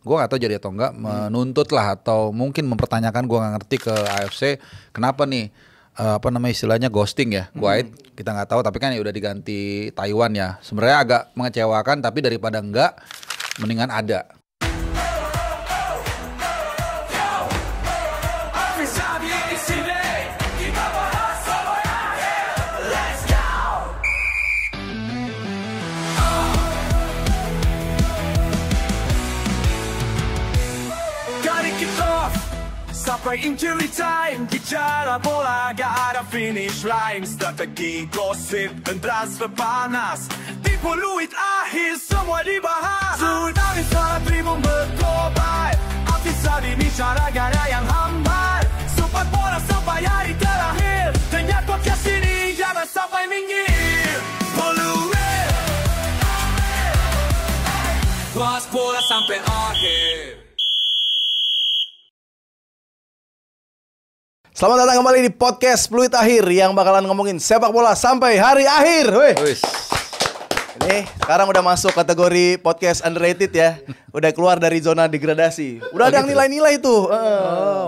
gue nggak tahu jadi atau enggak, menuntut lah atau mungkin mempertanyakan, gue nggak ngerti ke AFC kenapa nih istilahnya ghosting ya, quiet, kita nggak tahu, tapi kan ya udah diganti Taiwan ya. Sebenarnya agak mengecewakan, tapi daripada enggak mendingan ada. Sampai injury time, bicara bola gak ada finish line. Strategi, gosip, dan transfer panas, tipu fluid akhir semua dibahas. Tsunami saat tribun berkobar, bisa dibicara gak ada yang hambar. Sepak bola sampai hari terakhir, dengar podcast ini jangan sampai minggir. Volume, bahas bola sampai akhir. Selamat datang kembali di podcast Fluid Akhir yang bakalan ngomongin sepak bola sampai hari akhir. Ini sekarang udah masuk kategori podcast underrated ya. Udah keluar dari zona degradasi. Udah ada yang nilai-nilai tuh.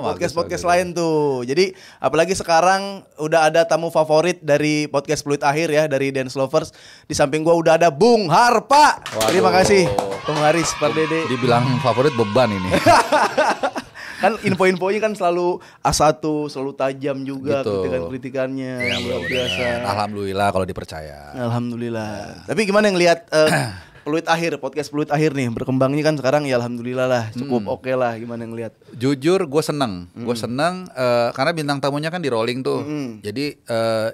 Podcast-podcast lain tuh. Jadi apalagi sekarang udah ada tamu favorit dari podcast Fluid Akhir ya, dari Dance Lovers. Di samping gua udah ada Bung Harpa. Terima kasih Bung Haris Pardede. Dibilang favorit beban ini. Kan info-infonya kan selalu A1, selalu tajam juga gitu. kritikan-kritikannya Ya, luar biasa. Alhamdulillah kalau dipercaya. Alhamdulillah. Tapi gimana ngelihat Fluid Akhir, podcast Fluid Akhir nih berkembangnya kan sekarang ya alhamdulillah lah, cukup oke lah. Gimana ngelihat? Jujur gue seneng, karena bintang tamunya kan di rolling tuh. Jadi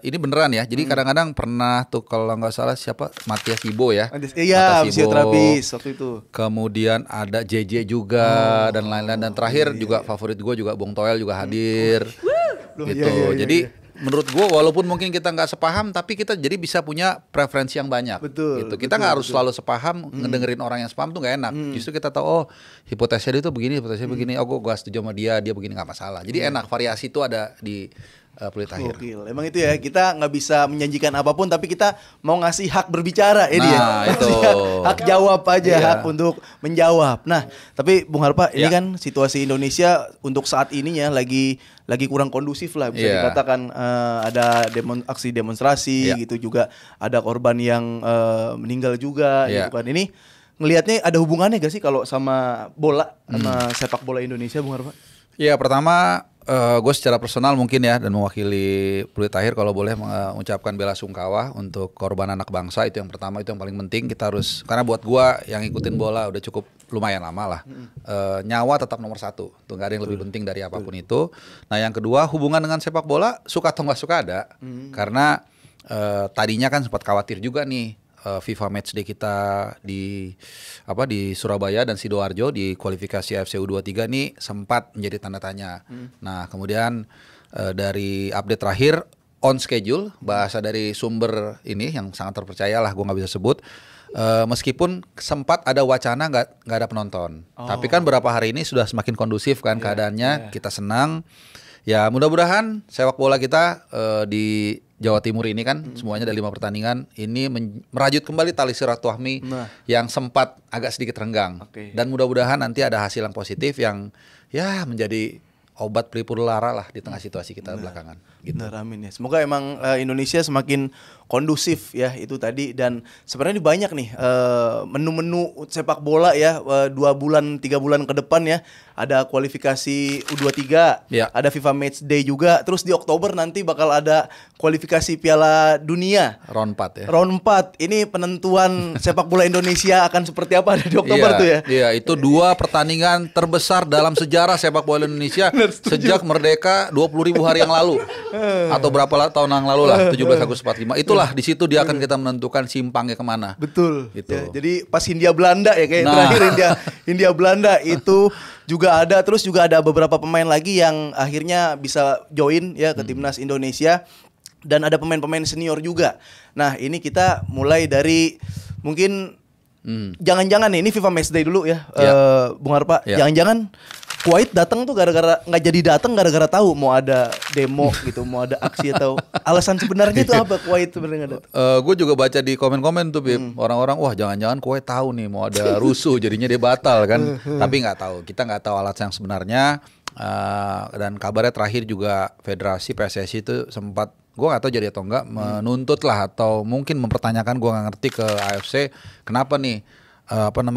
ini beneran ya. Jadi kadang-kadang pernah tuh kalau nggak salah siapa, Matias Ibo ya. Iya, fisioterapis waktu itu. Kemudian ada JJ juga dan lain-lain, dan terakhir juga favorit gue juga Bung Toel juga hadir. Gitu. Jadi menurut gue walaupun mungkin kita nggak sepaham, tapi kita jadi bisa punya preferensi yang banyak. Betul. Gitu. Kita nggak harus selalu sepaham, ngedengerin orang yang sepaham tuh nggak enak. Justru kita tahu, oh hipotesnya dia tuh begini, hipotesnya begini. Oh gue setuju sama dia begini, nggak masalah. Jadi enak, variasi itu ada di Fluid Akhir. Gokil. Emang itu ya, kita nggak bisa menjanjikan apapun, tapi kita mau ngasih hak berbicara ini ya. Itu. Hak jawab aja, hak untuk menjawab. Nah, tapi Bung Harpa, ini kan situasi Indonesia untuk saat ininya lagi kurang kondusif lah, bisa dikatakan. Ada aksi demonstrasi gitu, juga ada korban yang meninggal juga gitu kan. Ini ngelihatnya ada hubungannya gak sih kalau sama bola, sama sepak bola Indonesia, Bung Harpa? Ya, pertama gue secara personal mungkin ya, dan mewakili Fluid Akhir, kalau boleh mengucapkan bela sungkawa untuk korban anak bangsa. Itu yang pertama, itu yang paling penting. Kita harus, karena buat gue yang ngikutin bola udah cukup lumayan lama lah, nyawa tetap nomor satu. Tuh gak ada yang lebih penting dari apapun itu. Nah yang kedua, hubungan dengan sepak bola suka atau gak suka ada. Karena tadinya kan sempat khawatir juga nih, FIFA Matchday kita di Surabaya dan Sidoarjo di kualifikasi AFC U23 nih sempat menjadi tanda tanya. Nah, kemudian dari update terakhir on schedule, bahasa dari sumber ini yang sangat terpercaya lah, gue nggak bisa sebut. Meskipun sempat ada wacana nggak ada penonton, tapi kan beberapa hari ini sudah semakin kondusif kan keadaannya. Kita senang. Ya mudah-mudahan sepak bola kita di Jawa Timur ini kan semuanya ada 5 pertandingan ini merajut kembali tali silaturahmi yang sempat agak sedikit renggang. Dan mudah-mudahan nanti ada hasil yang positif yang ya menjadi obat pelipur lara lah di tengah situasi kita belakangan. Gitu. Benar, amin ya. Semoga emang Indonesia semakin kondusif ya itu tadi. Dan sebenarnya banyak nih menu-menu sepak bola ya, 2 bulan 3 bulan ke depan ya. Ada kualifikasi U23, ada FIFA Matchday juga. Terus di Oktober nanti bakal ada kualifikasi Piala Dunia Round 4 ya. Round 4. Ini penentuan sepak bola Indonesia akan seperti apa di Oktober tuh ya. Iya, itu 2 pertandingan terbesar dalam sejarah sepak bola Indonesia sejak merdeka 20.000 hari yang lalu. Atau berapa tahun yang lalu lah, 17 Agustus 45. Itulah di situ dia akan kita menentukan simpangnya kemana. Betul. Gitu. Ya, jadi pas Hindia Belanda ya kayak terakhir Hindia Belanda itu juga ada. Terus juga ada beberapa pemain lagi yang akhirnya bisa join ya ke timnas Indonesia. Dan ada pemain-pemain senior juga. Nah ini kita mulai dari mungkin jangan-jangan nih, ini FIFA Matchday dulu ya, Bung Harpa. Jangan-jangan Kuwait datang tuh gara-gara nggak jadi datang gara-gara tahu mau ada demo gitu, mau ada aksi atau alasan sebenarnya itu apa Kuwait sebenarnya nggak datang? Gue juga baca di komen-komen tuh, Bib. Orang-orang, wah jangan-jangan Kuwait tahu nih mau ada rusuh, jadinya dia batal kan. Tapi nggak tahu, kita nggak tahu alasan yang sebenarnya. Dan kabarnya terakhir juga Federasi PSSI itu sempat, gue nggak tahu jadi atau enggak, menuntut lah atau mungkin mempertanyakan, gue nggak ngerti, ke AFC kenapa nih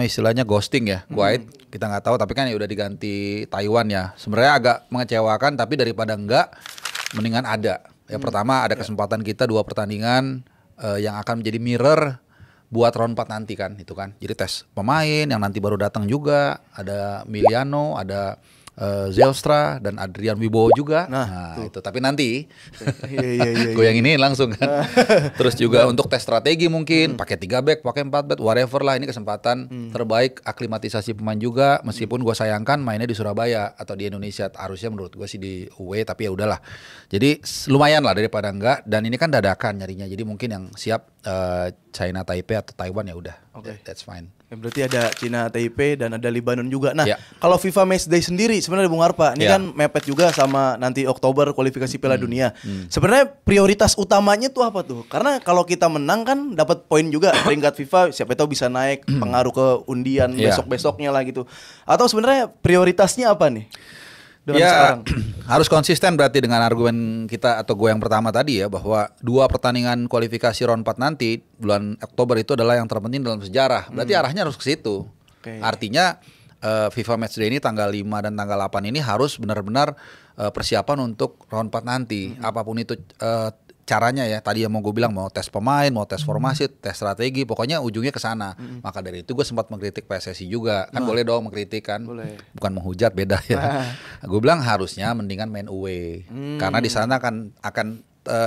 istilahnya ghosting ya Kuwait. Kita nggak tahu, tapi kan ya udah diganti Taiwan ya. Sebenarnya agak mengecewakan, tapi daripada enggak mendingan ada. Ya pertama ada kesempatan kita 2 pertandingan yang akan menjadi mirror buat round 4 nanti kan, itu kan. Jadi tes pemain yang nanti baru datang juga, ada Miliano, ada Zelstra dan Adrian Wibowo juga. Nah itu tapi nanti gue yang ini langsung kan. Terus juga untuk tes strategi mungkin pakai 3 back, pakai 4 back, whatever lah. Ini kesempatan terbaik aklimatisasi pemain juga. Meskipun gue sayangkan mainnya di Surabaya atau di Indonesia, harusnya menurut gue sih di away, tapi ya udahlah. Jadi lumayan lah daripada enggak. Dan ini kan dadakan nyarinya. Jadi mungkin yang siap China Taipei atau Taiwan ya udah. That's fine. Ya, berarti ada Cina Taipei dan ada Lebanon juga. Nah, kalau FIFA Matchday sendiri sebenarnya Bung Harpa, ini kan mepet juga sama nanti Oktober kualifikasi Piala Dunia. Sebenarnya prioritas utamanya tuh apa tuh? Karena kalau kita menang kan dapat poin juga peringkat FIFA, siapa tahu bisa naik, pengaruh ke undian besok-besoknya lah gitu. Atau sebenarnya prioritasnya apa nih? Ya harus konsisten berarti dengan argumen kita atau gue yang pertama tadi ya, bahwa 2 pertandingan kualifikasi round 4 nanti bulan Oktober itu adalah yang terpenting dalam sejarah. Berarti arahnya harus ke situ. Artinya FIFA Matchday ini tanggal 5 dan tanggal 8 ini harus benar-benar persiapan untuk round 4 nanti. Apapun itu caranya ya, tadi yang mau gue bilang, mau tes pemain, mau tes formasi, tes strategi, pokoknya ujungnya ke sana. Maka dari itu gue sempat mengkritik PSSI juga. Kan boleh dong mengkritik kan. Bukan menghujat, beda ya. Gue bilang harusnya mendingan main away. Karena di sana akan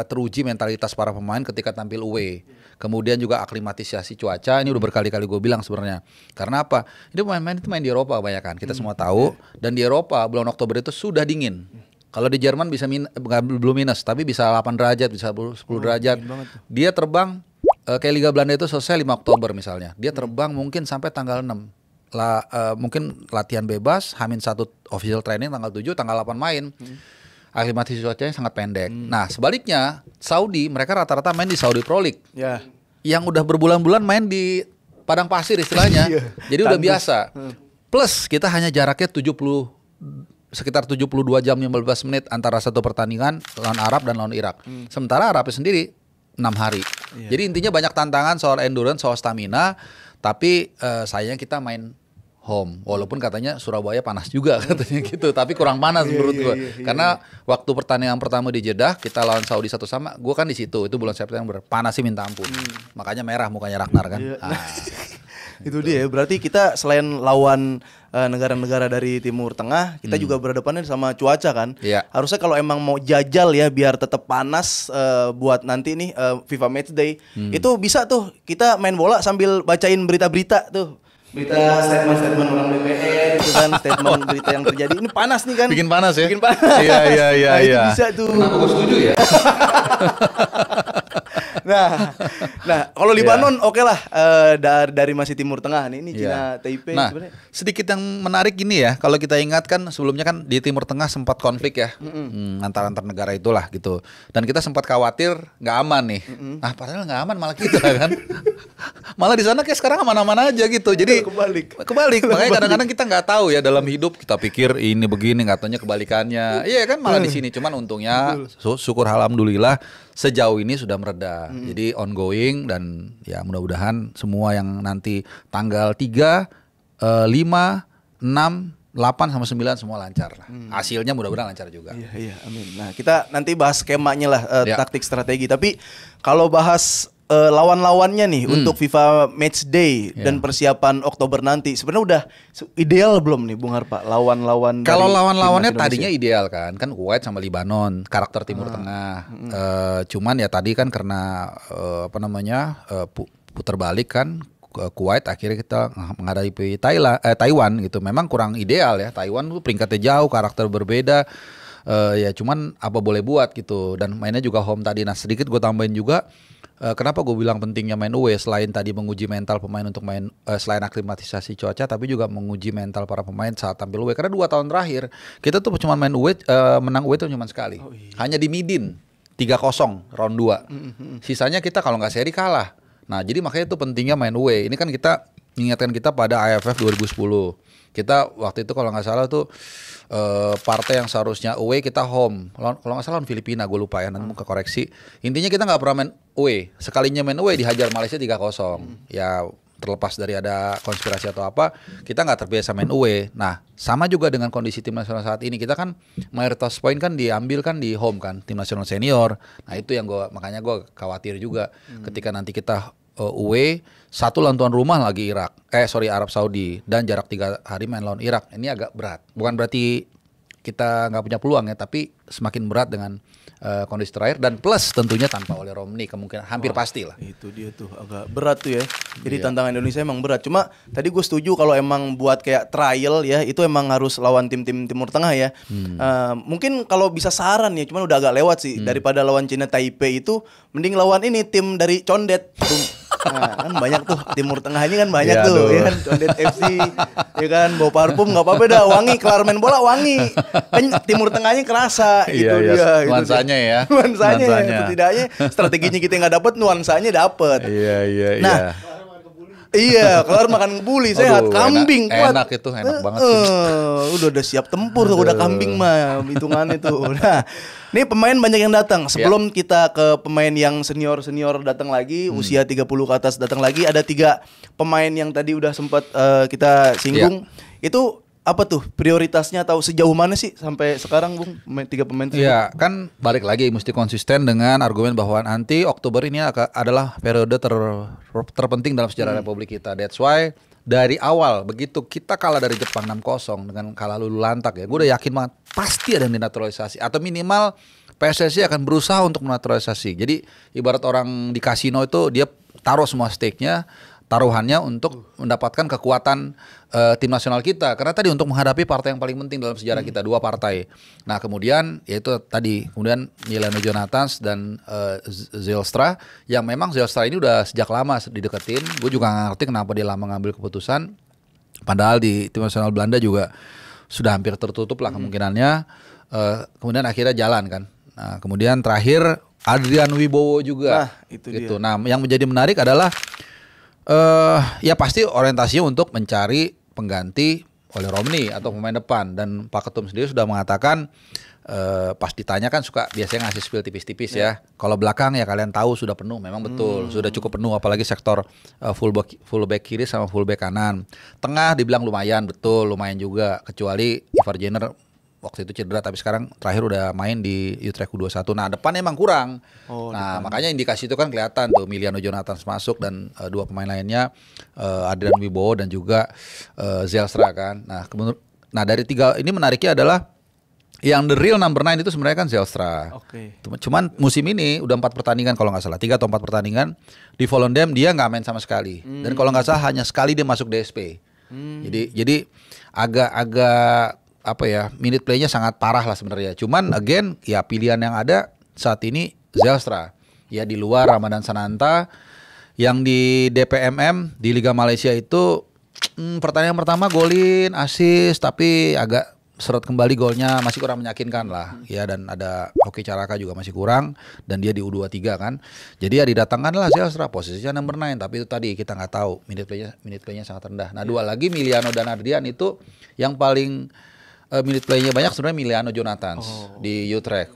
teruji mentalitas para pemain ketika tampil away. Kemudian juga aklimatisasi cuaca, ini udah berkali-kali gue bilang sebenarnya. Karena apa? Ini pemain-pemain itu main di Eropa kebanyakan. Kita semua tahu. Dan di Eropa bulan Oktober itu sudah dingin. Kalau di Jerman bisa belum minus, tapi bisa 8 derajat, bisa 10 derajat. Dia terbang kayak Liga Belanda itu selesai 5 Oktober misalnya. Dia terbang mungkin sampai tanggal 6. Mungkin latihan bebas, H-1 official training tanggal 7, tanggal 8 main. Aklimatisasi cuacanya sangat pendek. Nah, sebaliknya Saudi, mereka rata-rata main di Saudi Pro League. Yang udah berbulan-bulan main di padang pasir istilahnya. Jadi udah biasa. Plus kita hanya jaraknya sekitar 72 jam 15 menit antara satu pertandingan lawan Arab dan lawan Irak. Sementara Arabnya sendiri 6 hari. Jadi intinya banyak tantangan soal endurance, soal stamina. Tapi sayangnya kita main home. Walaupun katanya Surabaya panas juga katanya gitu. Tapi kurang panas menurut gue. Karena waktu pertandingan pertama di Jeddah kita lawan Saudi 1-1, gue kan di situ. Itu bulan September. Panasnya minta ampun. Makanya merah mukanya Ragnar kan. Itu dia. Berarti kita selain lawan negara-negara dari Timur Tengah, kita juga berhadapan sama cuaca kan. Harusnya kalau emang mau jajal ya biar tetap panas buat nanti nih FIFA Matchday, itu bisa tuh kita main bola sambil bacain berita-berita tuh. Berita statement-statement orang DPR itu kan, statement berita yang terjadi. Ini panas nih kan. Bikin panas ya. Bikin panas. Iya. Itu bisa tuh. Kenapa gue setuju ya? Nah, kalau Lebanon oke lah, dari masih Timur Tengah nih, ini Cina Taipei sebenarnya. Sedikit yang menarik gini ya, kalau kita ingat kan sebelumnya kan di Timur Tengah sempat konflik ya, antar negara itulah gitu. Dan kita sempat khawatir nggak aman nih. Padahal nggak aman malah kita kan. Malah di sana kayak sekarang aman-aman aja gitu. Jadi kebalik. Makanya kadang-kadang kita nggak tahu ya dalam hidup, kita pikir ini begini, nggak taunya kebalikannya. Iya kan, malah di sini. Cuman untungnya syukur alhamdulillah sejauh ini sudah mereda. Jadi ongoing, dan ya mudah-mudahan semua yang nanti tanggal 3, 5, 6, 8 sama 9 semua lancar lah. Hasilnya mudah-mudahan lancar juga. Iya, amin. Nah, kita nanti bahas skemanya lah, taktik strategi. Tapi kalau bahas lawan-lawannya nih untuk FIFA Matchday dan persiapan Oktober nanti, sebenarnya udah ideal belum nih Bung Harpa lawan-lawan? Kalau lawan-lawannya tadinya ideal kan Kuwait sama Lebanon, karakter Timur Tengah. Cuman ya tadi kan karena putar balik kan, Kuwait akhirnya kita menghadapi Taiwan gitu. Memang kurang ideal ya, Taiwan tuh peringkatnya jauh, karakter berbeda. Ya cuman apa boleh buat gitu, dan mainnya juga home tadi. Nah sedikit gue tambahin juga, kenapa gue bilang pentingnya main away selain tadi menguji mental pemain untuk main selain aklimatisasi cuaca, tapi juga menguji mental para pemain saat tampil away. Karena 2 tahun terakhir kita tuh cuma main away, menang away tuh cuma sekali. Hanya di Midin 3-0 round 2. Sisanya kita kalau nggak seri kalah. Nah jadi makanya itu pentingnya main away. Ini kan kita mengingatkan kita pada AFF 2010. Kita waktu itu kalau nggak salah tuh partai yang seharusnya away kita home. Kalau nggak salah lawan Filipina, gue lupa ya, nanti mau koreksi. Intinya kita nggak pernah main away. Sekalinya main away dihajar Malaysia 3-0. Ya terlepas dari ada konspirasi atau apa, kita nggak terbiasa main away. Nah sama juga dengan kondisi tim nasional saat ini. Kita kan mayoritas poin kan diambil kan di home kan, tim nasional senior. Nah itu yang makanya gue khawatir juga ketika nanti kita away, satu lawan tuan rumah lagi Arab Saudi, dan jarak 3 hari main lawan Irak. Ini agak berat. Bukan berarti kita nggak punya peluang ya, tapi semakin berat dengan kondisi terakhir, dan plus tentunya tanpa Oleh Romney kemungkinan hampir pasti lah. Itu dia tuh agak berat tuh ya. Jadi tantangan Indonesia emang berat. Cuma tadi gue setuju kalau emang buat kayak trial ya, itu emang harus lawan tim-tim Timur Tengah ya. Mungkin kalau bisa saran ya, cuman udah agak lewat sih. Daripada lawan Cina Taipei itu, mending lawan ini tim dari Condet. Nah, kan banyak tuh Timur Tengah ini kan banyak ya, tuh ya kan, Condet FC ya kan, bawa parfum nggak apa-apa dah, wangi, kelar main bola wangi kan, Timur Tengahnya kerasa gitu dia. Nuansanya ya. Nuansanya ya, setidaknya strateginya kita nggak dapet, nuansanya dapet. Iya. Nah, iya, kelar makan ngebuli, sehat, kambing kuat. Enak itu, enak banget sih. Udah siap tempur tuh, udah kambing mah hitungannya tuh. Nah, ini pemain banyak yang datang. Sebelum kita ke pemain yang senior datang lagi, usia 30 ke atas datang lagi, ada 3 pemain yang tadi udah sempat kita singgung. Itu apa tuh prioritasnya atau sejauh mana sih sampai sekarang, Bung? 3 pemain tersebut? Iya, kan balik lagi mesti konsisten dengan argumen bahwa nanti Oktober ini adalah periode terpenting dalam sejarah Republik kita. That's why dari awal begitu kita kalah dari Jepang 6-0 dengan kalah lulu lantak ya, gue udah yakin banget pasti ada yang dinaturalisasi atau minimal PSSI akan berusaha untuk menaturalisasi. Jadi ibarat orang di kasino itu dia taruh semua stake-nya, taruhannya untuk mendapatkan kekuatan tim nasional kita. Karena tadi untuk menghadapi partai yang paling penting dalam sejarah kita, 2 partai. Nah kemudian yaitu tadi, kemudian Milano Jonathans dan Zijlstra, yang memang Zijlstra ini udah sejak lama dideketin. Gue juga gak ngerti kenapa dia lama ngambil keputusan. Padahal di tim nasional Belanda juga sudah hampir tertutup lah kemungkinannya. Kemudian akhirnya jalan kan. Nah kemudian terakhir Adrian Wibowo juga. Nah itu gitu. dia. Nah yang menjadi menarik adalah ya pasti orientasinya untuk mencari pengganti Oleh Romney atau pemain depan, dan Pak Ketum sendiri sudah mengatakan pas ditanya kan suka biasanya ngasih spill tipis-tipis ya. Kalau belakang ya kalian tahu sudah penuh, memang betul sudah cukup penuh, apalagi sektor fullback kiri sama fullback kanan. Tengah dibilang lumayan, betul lumayan juga, kecuali Ivar Jenner waktu itu cedera, tapi sekarang terakhir udah main di Utrecht U21. Nah depan emang kurang. Nah makanya indikasi itu kan kelihatan tuh, Milano Jonathans masuk dan 2 pemain lainnya Adrian Wibowo dan juga Zijlstra kan. Nah dari 3 ini menariknya adalah yang the real number 9 itu sebenarnya kan Zijlstra. Cuman musim ini udah 4 pertandingan kalau nggak salah, 3 atau 4 pertandingan di Volendam dia nggak main sama sekali. Dan kalau nggak salah hanya sekali dia masuk DSP. Jadi agak apa ya, minute play-nya sangat parah lah sebenarnya. Cuman again ya pilihan yang ada saat ini Zijlstra. Ya di luar Ramadan Sananta yang di DPMM di Liga Malaysia itu pertandingan pertama golin, assist, tapi agak seret kembali golnya, masih kurang meyakinkan lah. Ya dan ada Hoki Caraka juga masih kurang, dan dia di U23 kan. Jadi ya didatangkan lah Zijlstra, posisinya number 9, tapi itu tadi kita nggak tahu minute play-nya sangat rendah. Nah 2 lagi Miliano dan Adrian itu yang paling minute play-nya banyak sebenarnya Milano Jonathans di Utrecht.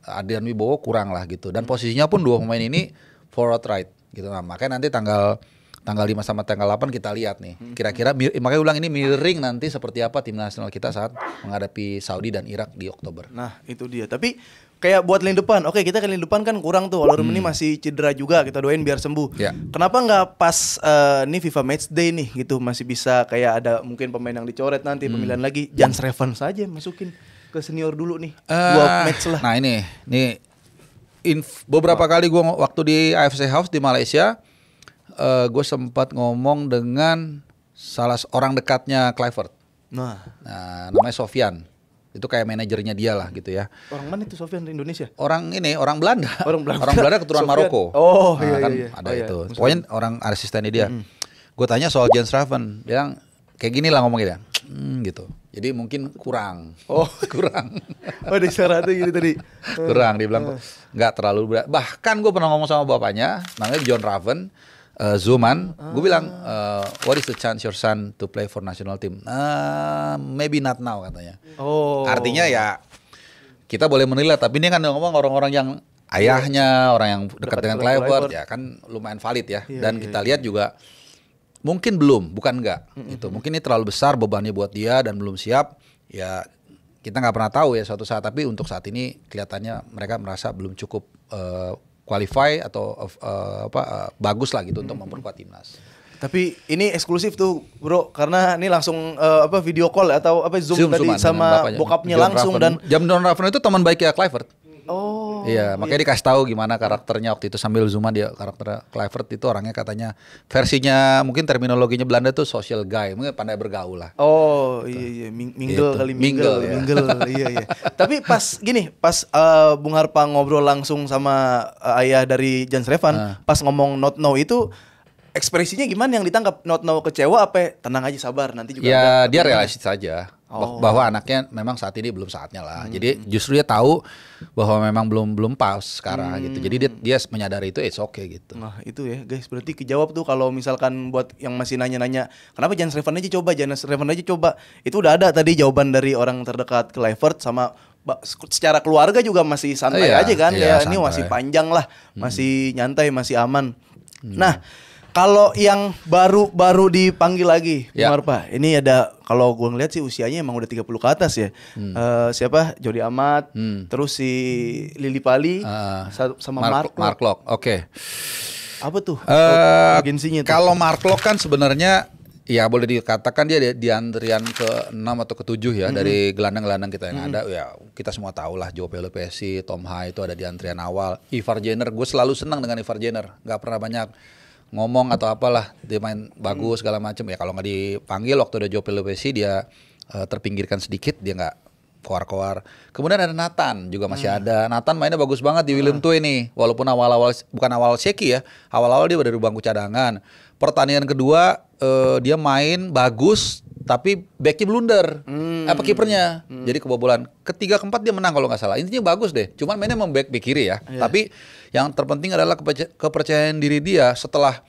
Adrian Wibowo kurang lah gitu. Dan posisinya pun 2 pemain ini forward right gitu. Nah, makanya nanti tanggal 5 sama tanggal 8 kita lihat nih. Kira-kira makanya ulang ini mirroring nanti seperti apa tim nasional kita saat menghadapi Saudi dan Irak di Oktober. Nah, itu dia. Tapi kayak buat lini depan, oke kita ke lini depan kan kurang tuh. Oleh Romney masih cedera juga, kita doain biar sembuh. Kenapa nggak pas nih FIFA Matchday nih gitu, masih bisa kayak ada mungkin pemain yang dicoret nanti pemilihan lagi, Jans Revan saja masukin ke senior dulu nih, 2 match lah. Nah ini beberapa kali gue waktu di AFC House di Malaysia, gue sempat ngomong dengan salah seorang dekatnya Kluivert. Nah namanya Sofian. Itu kayak manajernya dia lah gitu ya. Orang mana itu Sofyan di Indonesia? Orang Belanda. Orang Belanda. Orang Belanda keturunan Sofyan. Maroko. Oh, Nah, iya, kan iya. ada Oh, iya. itu. Muslim. Pokoknya orang asistennya dia. Gue tanya soal Jens Raven, dia bilang kayak gini lah ngomongnya dia. Gitu. Jadi mungkin kurang. Oh. kurang. Oh, di syaratnya gitu tadi. Kurang, dia bilang nggak terlalu berat. Bahkan gue pernah ngomong sama bapaknya, namanya John Raven, Zuman. Gue bilang, what is the chance your son to play for national team? Maybe not now katanya. Oh. Artinya ya kita boleh menilai, tapi ini kan ngomong orang-orang yang ayahnya, orang yang dekat dengan Kluivert, ya kan lumayan valid ya. Dan kita lihat juga mungkin belum, bukan enggak. Itu mungkin ini terlalu besar bebannya buat dia dan belum siap. Ya kita nggak pernah tahu ya suatu saat. Tapi untuk saat ini kelihatannya mereka merasa belum cukup qualify atau bagus lah gitu untuk memperkuat timnas. Tapi ini eksklusif tuh bro, karena ini langsung video call atau zoom tadi sama bokapnya John langsung Raven. dan John Raven itu teman baiknya Kluivert. oh Iya, makanya dikasih tahu gimana karakternya waktu itu sambil zooman dia karakter Kluivert itu orangnya katanya versinya mungkin terminologinya Belanda tuh social guy, mungkin pandai bergaul lah. oh iya mingle Gitu. kali Mingle, ya. mingle iya. Tapi pas Bung Harpa ngobrol langsung sama ayah dari Jens Raven, pas ngomong not know itu ekspresinya gimana yang ditangkap? Not know kecewa apa tenang aja sabar nanti juga Ya ada. dia realistis saja bahwa anaknya memang saat ini belum saatnya lah. Jadi justru dia tahu bahwa memang belum pas sekarang gitu. Jadi dia menyadari itu it's okay gitu. Nah itu ya guys, berarti kejawab tuh kalau misalkan buat yang masih nanya-nanya kenapa Jens Raven aja coba, itu udah ada tadi jawaban dari orang terdekat Kluivert sama secara keluarga juga masih santai aja kan, ya ini masih panjang lah, masih nyantai, masih aman. Nah kalau yang baru dipanggil lagi, Bung Harpa, ini ada kalau gue ngeliat sih usianya emang udah 30 ke atas ya. Siapa? Jody Amat, terus si Lili Pali, sama Mark Locke. Oke. Apa tuh agensinya tuh? Kalau Mark Locke kan sebenarnya ya boleh dikatakan dia di antrian ke-6 atau ke-7 ya dari gelandang-gelandang kita yang ada. Ya kita semua tahu lah Joe Pelupessy, Tom Haigh itu ada di antrian awal. Ivar Jenner, gue selalu senang dengan Ivar Jenner. Gak pernah banyak ngomong atau apalah, dia main bagus segala macam ya. Kalau nggak dipanggil waktu ada Joe Pelupessy dia terpinggirkan sedikit, dia nggak keluar. Kemudian ada Nathan juga masih ada. Nathan mainnya bagus banget di Willem II nih, walaupun awal-awal bukan awal shaky ya, awal-awal dia dari bangku cadangan. Pertandingan kedua dia main bagus tapi backnya blunder, kipernya jadi kebobolan. Ketiga keempat dia menang kalau nggak salah. Intinya bagus deh. Cuman mainnya back kiri ya. Tapi yang terpenting adalah kepercayaan diri dia setelah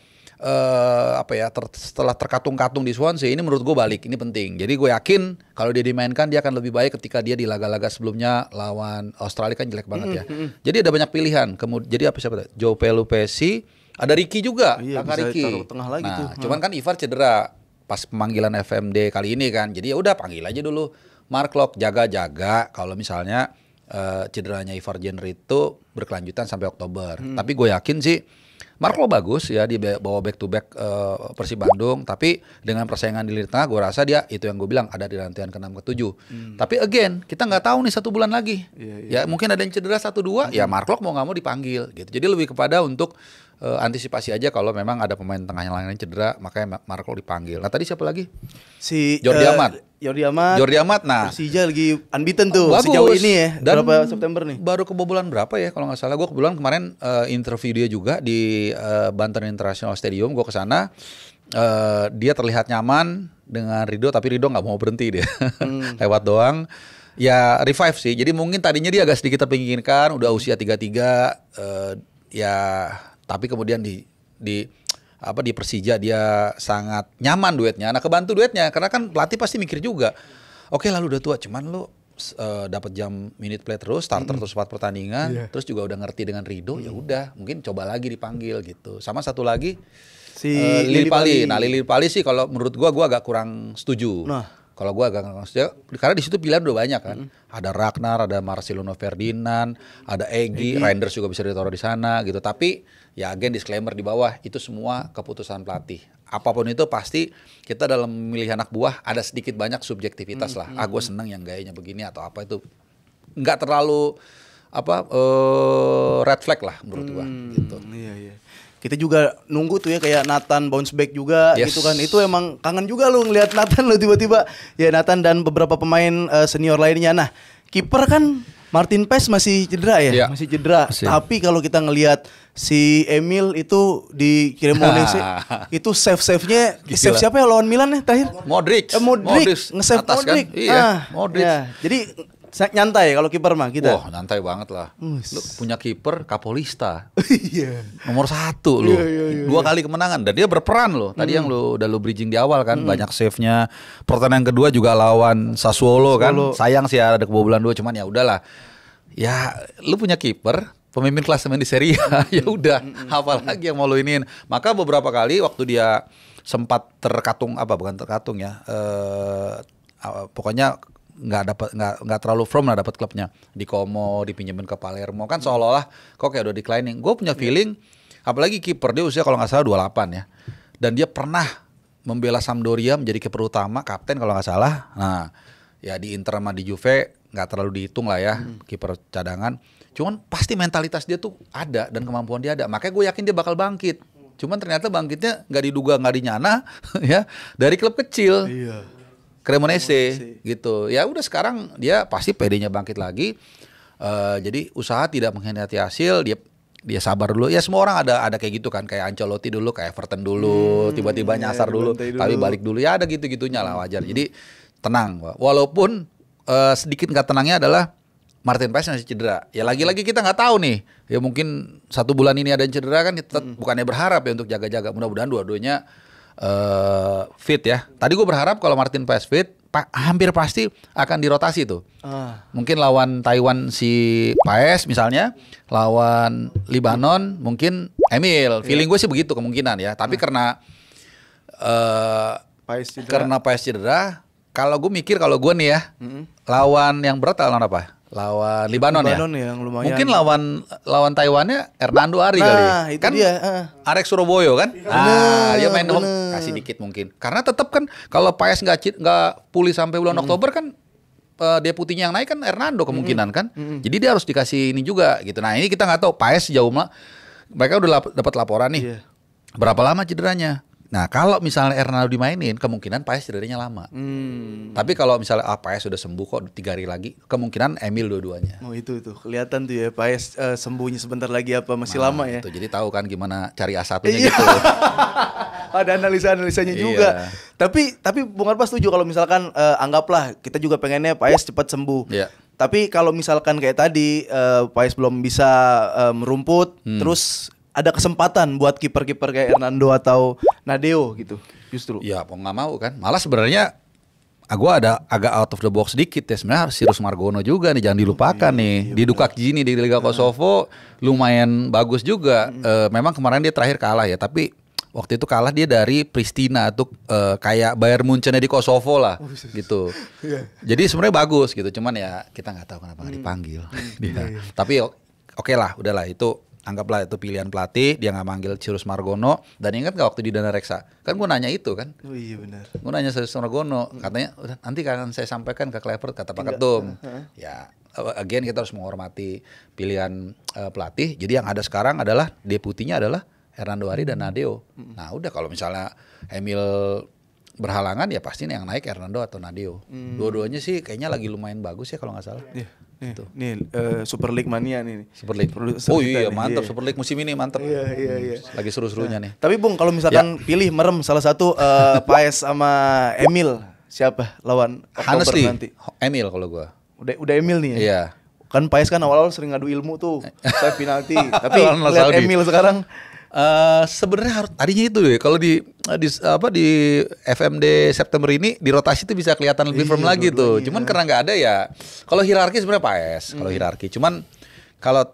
setelah terkatung-katung di Swansea. Ini menurut gue balik. Ini penting. Jadi gue yakin kalau dia dimainkan dia akan lebih baik ketika dia di laga-laga sebelumnya lawan Australia kan jelek banget ya. Jadi ada banyak pilihan. Jadi siapa? Joe Pelupessy, ada Ricky juga, kakak Ricky. Taruh tengah lagi tuh. Cuman kan Ivar cedera pas pemanggilan FMD kali ini kan. Jadi ya udah panggil aja dulu Mark Locke, jaga-jaga kalau misalnya cederanya Ivar Jenner itu berkelanjutan sampai Oktober. Tapi gue yakin sih Mark Locke bagus ya, dia bawa back to back Persib Bandung, tapi dengan persaingan di lini tengah gue rasa dia itu yang gue bilang ada di rantian ke-6 ke-7. Tapi again, kita nggak tahu nih 1 bulan lagi. Ya mungkin ada yang cedera 1-2, ya Mark Locke mau nggak mau dipanggil gitu. Jadi lebih kepada untuk antisipasi aja kalau memang ada pemain tengah yang lain cedera, makanya Mark Locke dipanggil. Nah tadi siapa lagi? Si Jordi Amat. Jordi Amat. Nah, Persija lagi unbeaten tuh bagus. sejauh ini ya. Dan berapa September nih? Baru kebobolan berapa ya kalau nggak salah. Gue kebetulan kemarin interview dia juga di Banten International Stadium. Gue kesana, dia terlihat nyaman dengan Rido, tapi Rido nggak mau berhenti dia, lewat doang. Ya revive sih. Jadi mungkin tadinya dia agak sedikit terpinggirkan, udah usia 33, ya. Tapi kemudian di Persija dia sangat nyaman duetnya. Nah kebantu duetnya karena kan pelatih pasti mikir juga, oke lah lu udah tua, cuman lu dapat jam minute play terus, starter terus 4 pertandingan, terus juga udah ngerti dengan Rido, ya udah mungkin coba lagi dipanggil gitu. Sama satu lagi si Lili Pali. Nah Lili Pali sih kalau menurut gua agak kurang setuju. Kalau gue agak nggak setuju, karena di situ pilihan udah banyak kan. Ada Ragnar, ada Marcelino Ferdinand, ada Egy, Reinders juga bisa ditaruh di sana gitu. Tapi ya again disclaimer di bawah, itu semua keputusan pelatih. Apapun itu pasti kita dalam memilih anak buah ada sedikit banyak subjektivitas lah. Gue seneng yang gayanya begini atau apa itu. Nggak terlalu red flag lah menurut gue gitu. Iya. kita juga nunggu tuh ya kayak Nathan bounce back juga Yes. gitu kan. Itu emang kangen juga lu ngelihat Nathan lu tiba-tiba. Ya Nathan dan beberapa pemain senior lainnya. Nah, kiper kan Martin Paes masih cedera ya, Iya. masih cedera. Masih. Tapi kalau kita ngelihat si Emil itu di Cremonese itu save-nya Gila. save siapa ya lawan Milan ya terakhir? Modric. Modric nge-save atas Modric. kan? Iya, Modric. Ya. Jadi nyantai kalau kiper mah kita. Wah, nyantai banget lah. Us. Lu punya kiper Kapolista. Iya. Nomor 1 lu. Iya. 2 kali kemenangan dan dia berperan loh. Tadi yang lu bridging di awal kan banyak save-nya. Pertandingan kedua juga lawan Sassuolo kan. Sayang sih ada kebobolan 2 cuman ya udahlah. Ya, lu punya kiper pemimpin klasemen di Serie A. Ya udah, apalagi yang mau lu iniin. Maka beberapa kali waktu dia sempat bukan terkatung ya. Pokoknya nggak terlalu firm lah dapat klubnya di Como, dipinjemin ke Palermo kan seolah-olah kok kayak udah declining. Gue punya feeling apalagi kiper dia usia kalau nggak salah 28 ya, dan dia pernah membela Sampdoria menjadi kiper utama, kapten kalau nggak salah. Nah ya di Inter sama di Juve nggak terlalu dihitung lah ya kiper cadangan, cuman pasti mentalitas dia tuh ada dan kemampuan dia ada, makanya gue yakin dia bakal bangkit. Cuman ternyata bangkitnya nggak diduga, nggak dinyana ya, dari klub kecil. Iya. Cremonese gitu. Ya udah sekarang dia pasti PD-nya bangkit lagi. Jadi usaha tidak mengkhianati hasil, dia sabar dulu. Ya semua orang ada kayak gitu kan, kayak Ancelotti dulu, kayak Everton dulu, tiba-tiba nyasar dulu, tapi balik dulu. Ya ada gitu-gitunya lah, wajar. Jadi tenang. Walaupun sedikit nggak tenangnya adalah Martin Paes masih cedera. Ya lagi-lagi kita nggak tahu nih. Ya mungkin 1 bulan ini ada yang cedera kan, kita bukannya berharap ya untuk jaga-jaga. Mudah-mudahan dua-duanya fit ya. Tadi gue berharap kalau Martin Paes fit, hampir pasti akan dirotasi tuh. Mungkin lawan Taiwan si Paes misalnya, lawan Libanon mungkin Emil. Feeling gue sih begitu kemungkinan ya. Tapi karena Paes cedera, kalau gue mikir kalau gue nih ya, lawan yang berat lawan apa? Lawan Libanon ya. Yang lumayan. Mungkin lawan Taiwannya Hernando Ari kali. Itu Kan dia. Arek Surabaya kan? Dia main home kasih dikit mungkin. Karena tetap kan kalau Paes nggak pulih sampai bulan Oktober kan deputinya yang naik kan Hernando kemungkinan kan. Jadi dia harus dikasih ini juga gitu. Nah, ini kita nggak tahu Paes sejauh mana. Mereka udah dapat laporan nih. Berapa lama cederanya? Nah, kalau misalnya Hernando dimainin, kemungkinan Paes cederanya lama. Tapi kalau misalnya Paes sudah sembuh kok 3 hari lagi, kemungkinan Emil dua-duanya. Oh itu kelihatan tuh ya Paes sembuhnya sebentar lagi apa masih lama ya. Itu jadi tahu kan gimana cari A1-nya gitu. Ada analisa-analisanya juga. Tapi Bung Arpa setuju kalau misalkan anggaplah kita juga pengennya Paes cepat sembuh. Iya. Tapi kalau misalkan kayak tadi Paes belum bisa merumput, terus ada kesempatan buat kiper-kiper kayak Hernando atau Nadeo gitu justru. Ya, mau nggak mau kan. Malah sebenarnya gue ada agak out of the box sedikit ya. Sebenarnya Cyrus Margono juga nih, jangan dilupakan nih. Di Dukak Gini di Liga Kosovo lumayan bagus juga. Memang kemarin dia terakhir kalah ya, tapi waktu itu kalah dia dari Pristina tuh kayak Bayern Munchen di Kosovo lah gitu. Jadi sebenarnya bagus gitu. Cuman ya kita nggak tahu kenapa nggak dipanggil. Tapi oke lah, udahlah itu. Anggaplah itu pilihan pelatih, dia nggak manggil Cyrus Margono. Dan ingat nggak waktu di Dana Reksa? Kan gue nanya itu kan. Oh iya benar. Gue nanya Cyrus Margono, katanya udah nanti akan saya sampaikan ke Kluivert, kata Pak Ketum. Ya, again kita harus menghormati pilihan pelatih. Jadi yang ada sekarang adalah deputinya adalah Hernando Ari dan Nadeo. Nah udah kalau misalnya Emil berhalangan ya pasti yang naik Hernando atau Nadeo. Dua-duanya sih kayaknya lagi lumayan bagus ya kalau nggak salah. Nih Super League mania nih. Super League. Oh iya mantap Super League musim ini mantap. Iya. Lagi seru-serunya nih. Tapi Bung kalau misalkan pilih merem salah satu Paes sama Emil, siapa lawan Oktober Honestly, nanti? Emil kalau gua. Udah Emil nih ya. Iya. Kan Paes kan awal-awal sering ngadu ilmu tuh, saya penalti. Tapi Lawan lihat Saudi. Emil sekarang. Sebenarnya harus tadinya itu deh. Kalau di FMD September ini di rotasi itu bisa kelihatan lebih firm lagi tuh. Cuman karena nggak ada ya. Kalau hierarki sebenarnya Paes. Kalau hierarki. Cuman kalau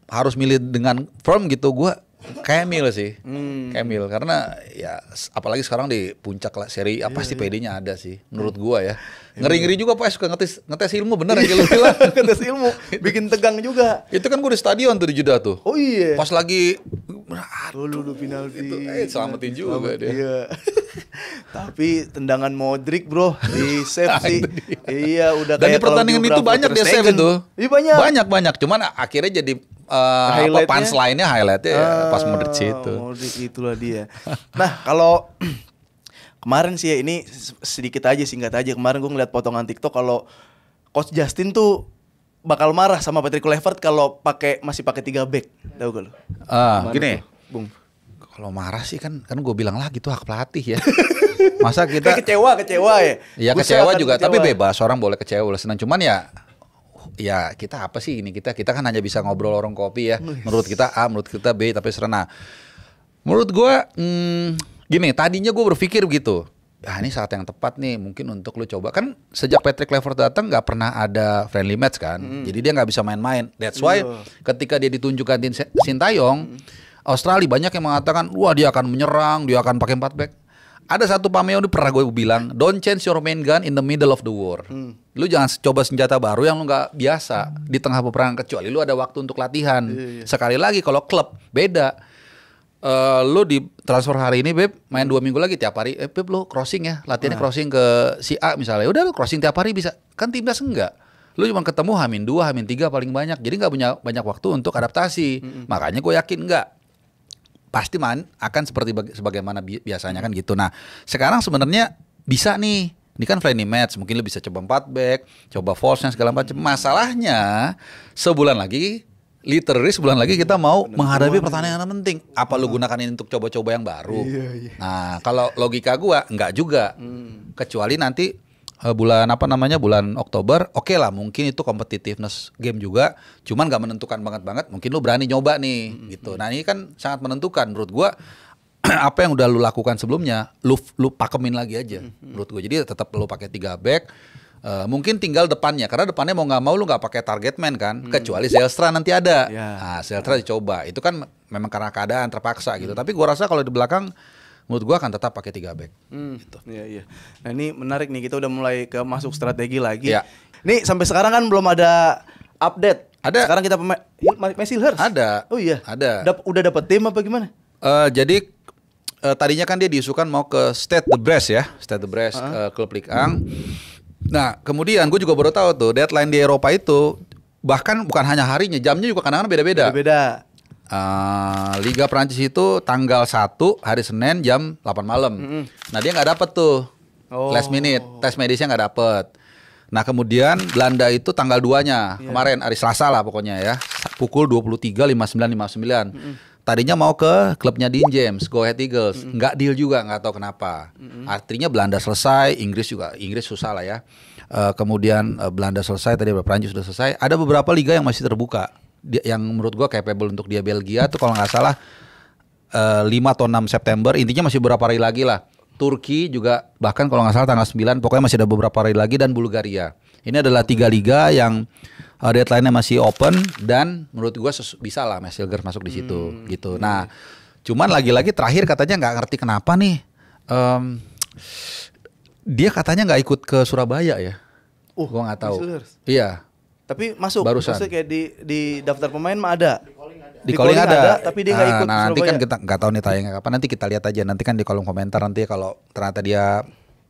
harus milih dengan firm gitu, gue kayak Emil sih. Kayak Emil karena ya apalagi sekarang di puncak lah seri apa pasti PD-nya ada sih. Menurut gue ya. Ngeri-ngeri juga Paes suka ngetes ilmu bener yang lu bilang. Ngetes ilmu, bikin tegang juga. Itu kan gue di stadion tuh di Jeddah tuh. Oh iya. Pas lagi Dulu penalti. itu selamatin juga dia. Iya. Tapi tendangan Modric bro di save sih. Iya udah Dan di kayak kalau pertandingan itu Bravo banyak dia Ter save Stegen. itu. Iya banyak. Banyak. Cuman akhirnya jadi Highlightnya? punchline-nya highlightnya ya, pas Modric itu. Modric itulah dia. Nah kalau kemarin sih ya, ini sedikit aja, singkat aja. Kemarin gue ngeliat potongan TikTok kalau Coach Justin tuh bakal marah sama Patrick Kluivert kalau masih pakai 3 back. Tahu gak lu? Gini, Bung. kalau marah sih kan gue bilang lagi itu hak pelatih ya. Masa kita kecewa ya. Iya kecewa juga, tapi bebas, orang boleh kecewa, boleh senang. Cuman ya kita apa sih ini, kita kan hanya bisa ngobrol orang kopi ya. Menurut kita A, menurut kita B, tapi serena. Menurut gue gini, tadinya gue berpikir begitu. Ini saat yang tepat nih mungkin untuk lu coba. Kan sejak Patrick Kluivert datang nggak pernah ada friendly match kan. Jadi dia nggak bisa main-main. That's why ketika dia ditunjukkan Sintayong, Australia banyak yang mengatakan, wah dia akan menyerang, dia akan pakai 4 back. Ada satu pameo pernah gue bilang, don't change your main gun in the middle of the war. Lu jangan coba senjata baru yang lu nggak biasa di tengah peperangan, kecuali lu ada waktu untuk latihan. Sekali lagi kalau klub beda. Lu di transfer hari ini Beb main 2 minggu lagi tiap hari. Beb lu crossing ya, latihannya crossing ke si A misalnya. Udah lu crossing tiap hari bisa. Kan timnas enggak. Lu cuma ketemu H-2, H-3 paling banyak. Jadi nggak punya banyak waktu untuk adaptasi. Makanya gue yakin enggak. Pasti akan seperti sebagaimana biasanya kan gitu. Nah, sekarang sebenarnya bisa nih. Ini kan friendly match, mungkin lu bisa coba 4 back, coba false-nya segala macam. Masalahnya sebulan lagi kita mau menghadapi pertandingan yang penting. Apa lu gunakan ini untuk coba-coba yang baru? Nah, kalau logika gua enggak juga. Kecuali nanti bulan Oktober, oke lah mungkin itu competitiveness game juga, cuman nggak menentukan banget, mungkin lu berani nyoba nih gitu. Nah ini kan sangat menentukan menurut gua. Apa yang udah lu lakukan sebelumnya, lu pakemin lagi aja menurut gua. Jadi tetap lu pakai 3 back, mungkin tinggal depannya, karena depannya mau nggak mau lu nggak pakai target man kan, kecuali Zelstra nanti ada. Nah Zelstra dicoba, itu kan memang karena keadaan terpaksa gitu. Tapi gua rasa kalau di belakang menurut gua akan tetap pakai 3 back. Gitu. Iya. Nah ini menarik nih, kita udah mulai masuk strategi lagi. Iya. Nih sampai sekarang kan belum ada update. Ada. Sekarang kita Messilhers. Ada. Oh iya. Ada. Udah dapat tim apa gimana? Jadi tadinya kan dia diisukan mau ke Stade de Brest ya, Stade de Brest, klub Ligue 1. Nah kemudian gue juga baru tahu tuh deadline di Eropa itu bahkan bukan hanya harinya, jamnya juga kadang-kadang beda-beda. Beda. Liga Prancis itu tanggal 1 hari Senin jam 8 malam. Nah dia nggak dapet tuh last minute, tes medisnya nggak dapet. Nah kemudian Belanda itu tanggal 2-nya kemarin hari Selasa lah pokoknya ya, pukul 23.59. Tadinya mau ke klubnya Dean James, Go Ahead Eagles, nggak deal juga, nggak tahu kenapa. Artinya Belanda selesai, Inggris susah lah ya. Kemudian Belanda selesai, tadi Prancis sudah selesai. Ada beberapa liga yang masih terbuka. Yang menurut gua capable untuk dia. Belgia tuh kalau nggak salah 5 atau 6 September, intinya masih beberapa hari lagi lah. Turki juga bahkan kalau nggak salah tanggal 9, pokoknya masih ada beberapa hari lagi, dan Bulgaria. Ini adalah 3 liga yang deadline-nya masih open, dan menurut gua bisa lah Messilhers masuk di situ gitu. Nah, cuman lagi-lagi terakhir katanya nggak ngerti kenapa nih dia katanya nggak ikut ke Surabaya ya. Gua nggak tahu. Messilhers. Iya. Tapi masuk, barusan. maksudnya kayak di daftar pemain mah ada. Di calling ada, tapi dia nggak ikut. Nah nanti kan kita nggak tahu nih tayangnya kapan. Nanti kita lihat aja. Nanti kan di kolom komentar nanti kalau ternyata dia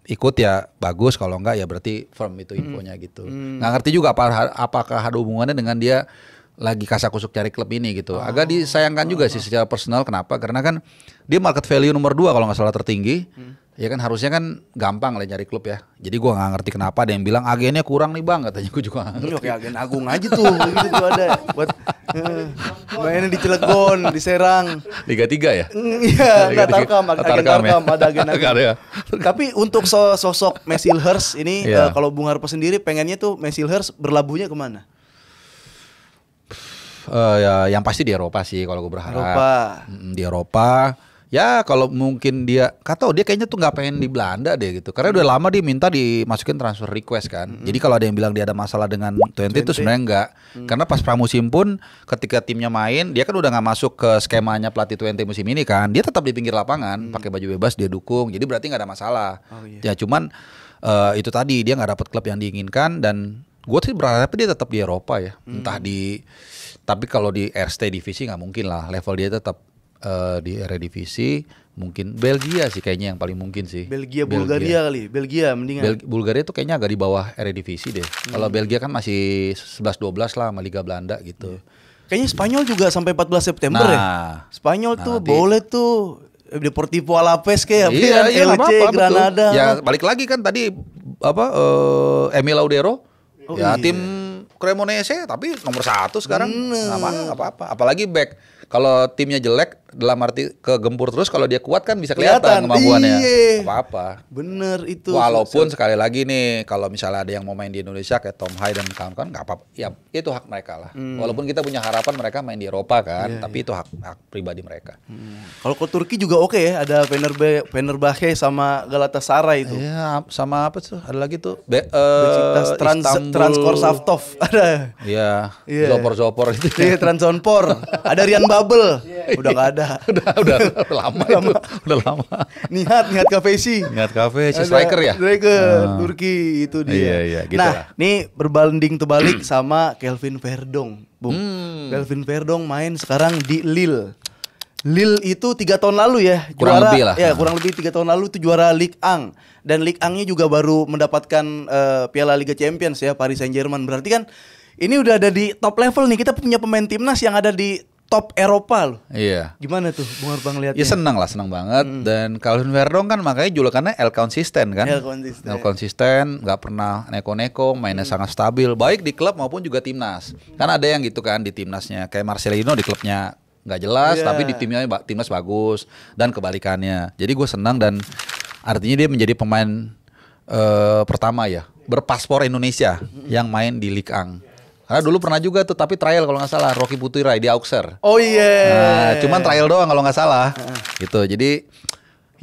ikut ya bagus. Kalau enggak ya berarti firm itu infonya gitu. Nggak ngerti juga apakah ada hubungannya dengan dia lagi kasak-kusuk cari klub ini gitu. Agak disayangkan juga sih secara personal. Kenapa? Karena kan dia market value nomor 2 kalau nggak salah tertinggi. Ya kan harusnya kan gampang lah nyari klub ya. Jadi gua nggak ngerti kenapa ada yang bilang agennya kurang nih bang, katanya. Gua juga nggak ngerti. Oke, agen Agung aja tuh, gitu tuh ada buat mainnya di Cilegon, di Serang. Liga 3 ya? Iya, Liga nggak 3. Tarkam, ada agen Agung. Nggak ada ya. Tapi untuk sosok Messilhers ini, kalau Bung Harpo sendiri pengennya tuh Messilhers berlabuhnya kemana? Ya, yang pasti di Eropa sih kalau gue berharap. Eropa. Di Eropa. Ya kalau mungkin dia, dia kayaknya tuh nggak pengen di Belanda deh gitu. Karena udah lama dia minta dimasukin transfer request kan. Jadi kalau ada yang bilang dia ada masalah dengan 20 itu sebenarnya enggak. Karena pas pramusim pun ketika timnya main, dia kan udah nggak masuk ke skemanya pelatih 20 musim ini kan. Dia tetap di pinggir lapangan, pakai baju bebas dia dukung. Jadi berarti nggak ada masalah. Ya cuman itu tadi dia nggak dapet klub yang diinginkan, dan gue sih berharap dia tetap di Eropa ya. Tapi kalau di Eerste divisi nggak mungkin lah. Level dia tetap di Eredivisie, mungkin Belgia sih kayaknya yang paling mungkin sih. Bulgaria kali. Belgia mendingan. Bulgaria tuh kayaknya agak di bawah Eredivisie deh. Kalau Belgia kan masih 11-12 lah sama Liga Belanda gitu. Kayaknya Spanyol juga sampai 14 September ya. Spanyol tuh boleh tuh Deportivo Alaves kayak iya, LC apa-apa, Granada. Betul. Ya balik lagi kan tadi Emil Laudero. Iya. Tim Cremonese tapi nomor 1 sekarang. Nggak apa-apa. Apalagi back. Kalau timnya jelek dalam arti kegempur terus, kalau dia kuat kan bisa kelihatan kemampuannya. Iya. Apa-apa. Bener itu. Walaupun sekali lagi nih, kalau misalnya ada yang mau main di Indonesia kayak Tom Hai dan kawan-kawan, nggak apa-apa. Ya itu hak mereka lah. Walaupun kita punya harapan mereka main di Eropa kan, tapi itu hak pribadi mereka. Kalau ke Turki juga oke ya, ada Fenerbahce sama Galatasaray itu. Iya, sama apa tuh? Ada lagi tuh. Besiktas Transkor Saftov ada. Iya. Zopor itu. Iya, Transpor. Ada Rian Babel. Udah gak ada. udah lama itu. Udah lama. Nihat Kafesi. Nihat Kafesi striker ya? Striker Turki itu dia. Iya, gitu nah, lah. nih berbanding terbalik sama Kelvin Verdong, Bung. Kelvin Verdong main sekarang di Lille. Lille itu 3 tahun lalu ya Kurang lebih lah. Ya, kurang lebih 3 tahun lalu itu juara Ligue 1. Dan Ligue 1-nya juga baru mendapatkan Piala Liga Champions ya, Paris Saint-Germain. Berarti kan ini udah ada di top level nih. Kita punya pemain timnas yang ada di top Eropa loh. Iya. Gimana tuh Bung Arbang lihatnya? Ya senang banget. Dan Calvin Verdong kan makanya julukannya El Consisten kan. El Consisten, nggak pernah neko-neko, mainnya sangat stabil, baik di klub maupun juga timnas. Kan ada yang gitu kan di timnasnya, kayak Marcelino di klubnya nggak jelas, tapi di timnas bagus, dan kebalikannya. Jadi gue senang, dan artinya dia menjadi pemain pertama ya berpaspor Indonesia yang main di Ligue 1. Karena dulu pernah juga tuh, tapi trial kalau nggak salah, Rocky Putirai di Auxerre. Oh iya. Nah, cuman trial doang kalau nggak salah. Gitu. Jadi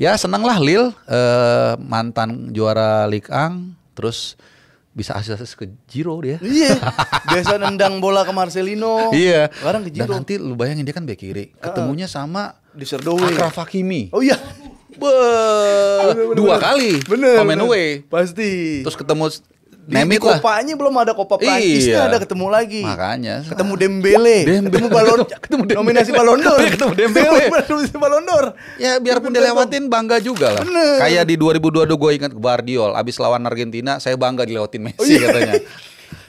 ya senang lah Lille, mantan juara Ligue 1, terus bisa asis ke Giro dia. Iya. Biasa nendang bola ke Marcelino. Iya. Sekarang ke Giro. Dan nanti lu bayangin dia kan bek kiri, ketemunya sama di Serdowe. Akraf Hakimi. Oh iya. Dua kali. Komen away. Pasti. Terus ketemu Di Kopanya belum ada Copa Prancisnya, ada ketemu lagi. Makanya. Ketemu Dembele. Ketemu nominasi Ballon d'Or. Ketemu Dembele. Nominasi Ballon d'Or. Ya biarpun dilewatin bangga juga lah. Bener. Kayak di 2022 gue ingat Guardiol, abis lawan Argentina saya bangga dilewatin Messi katanya.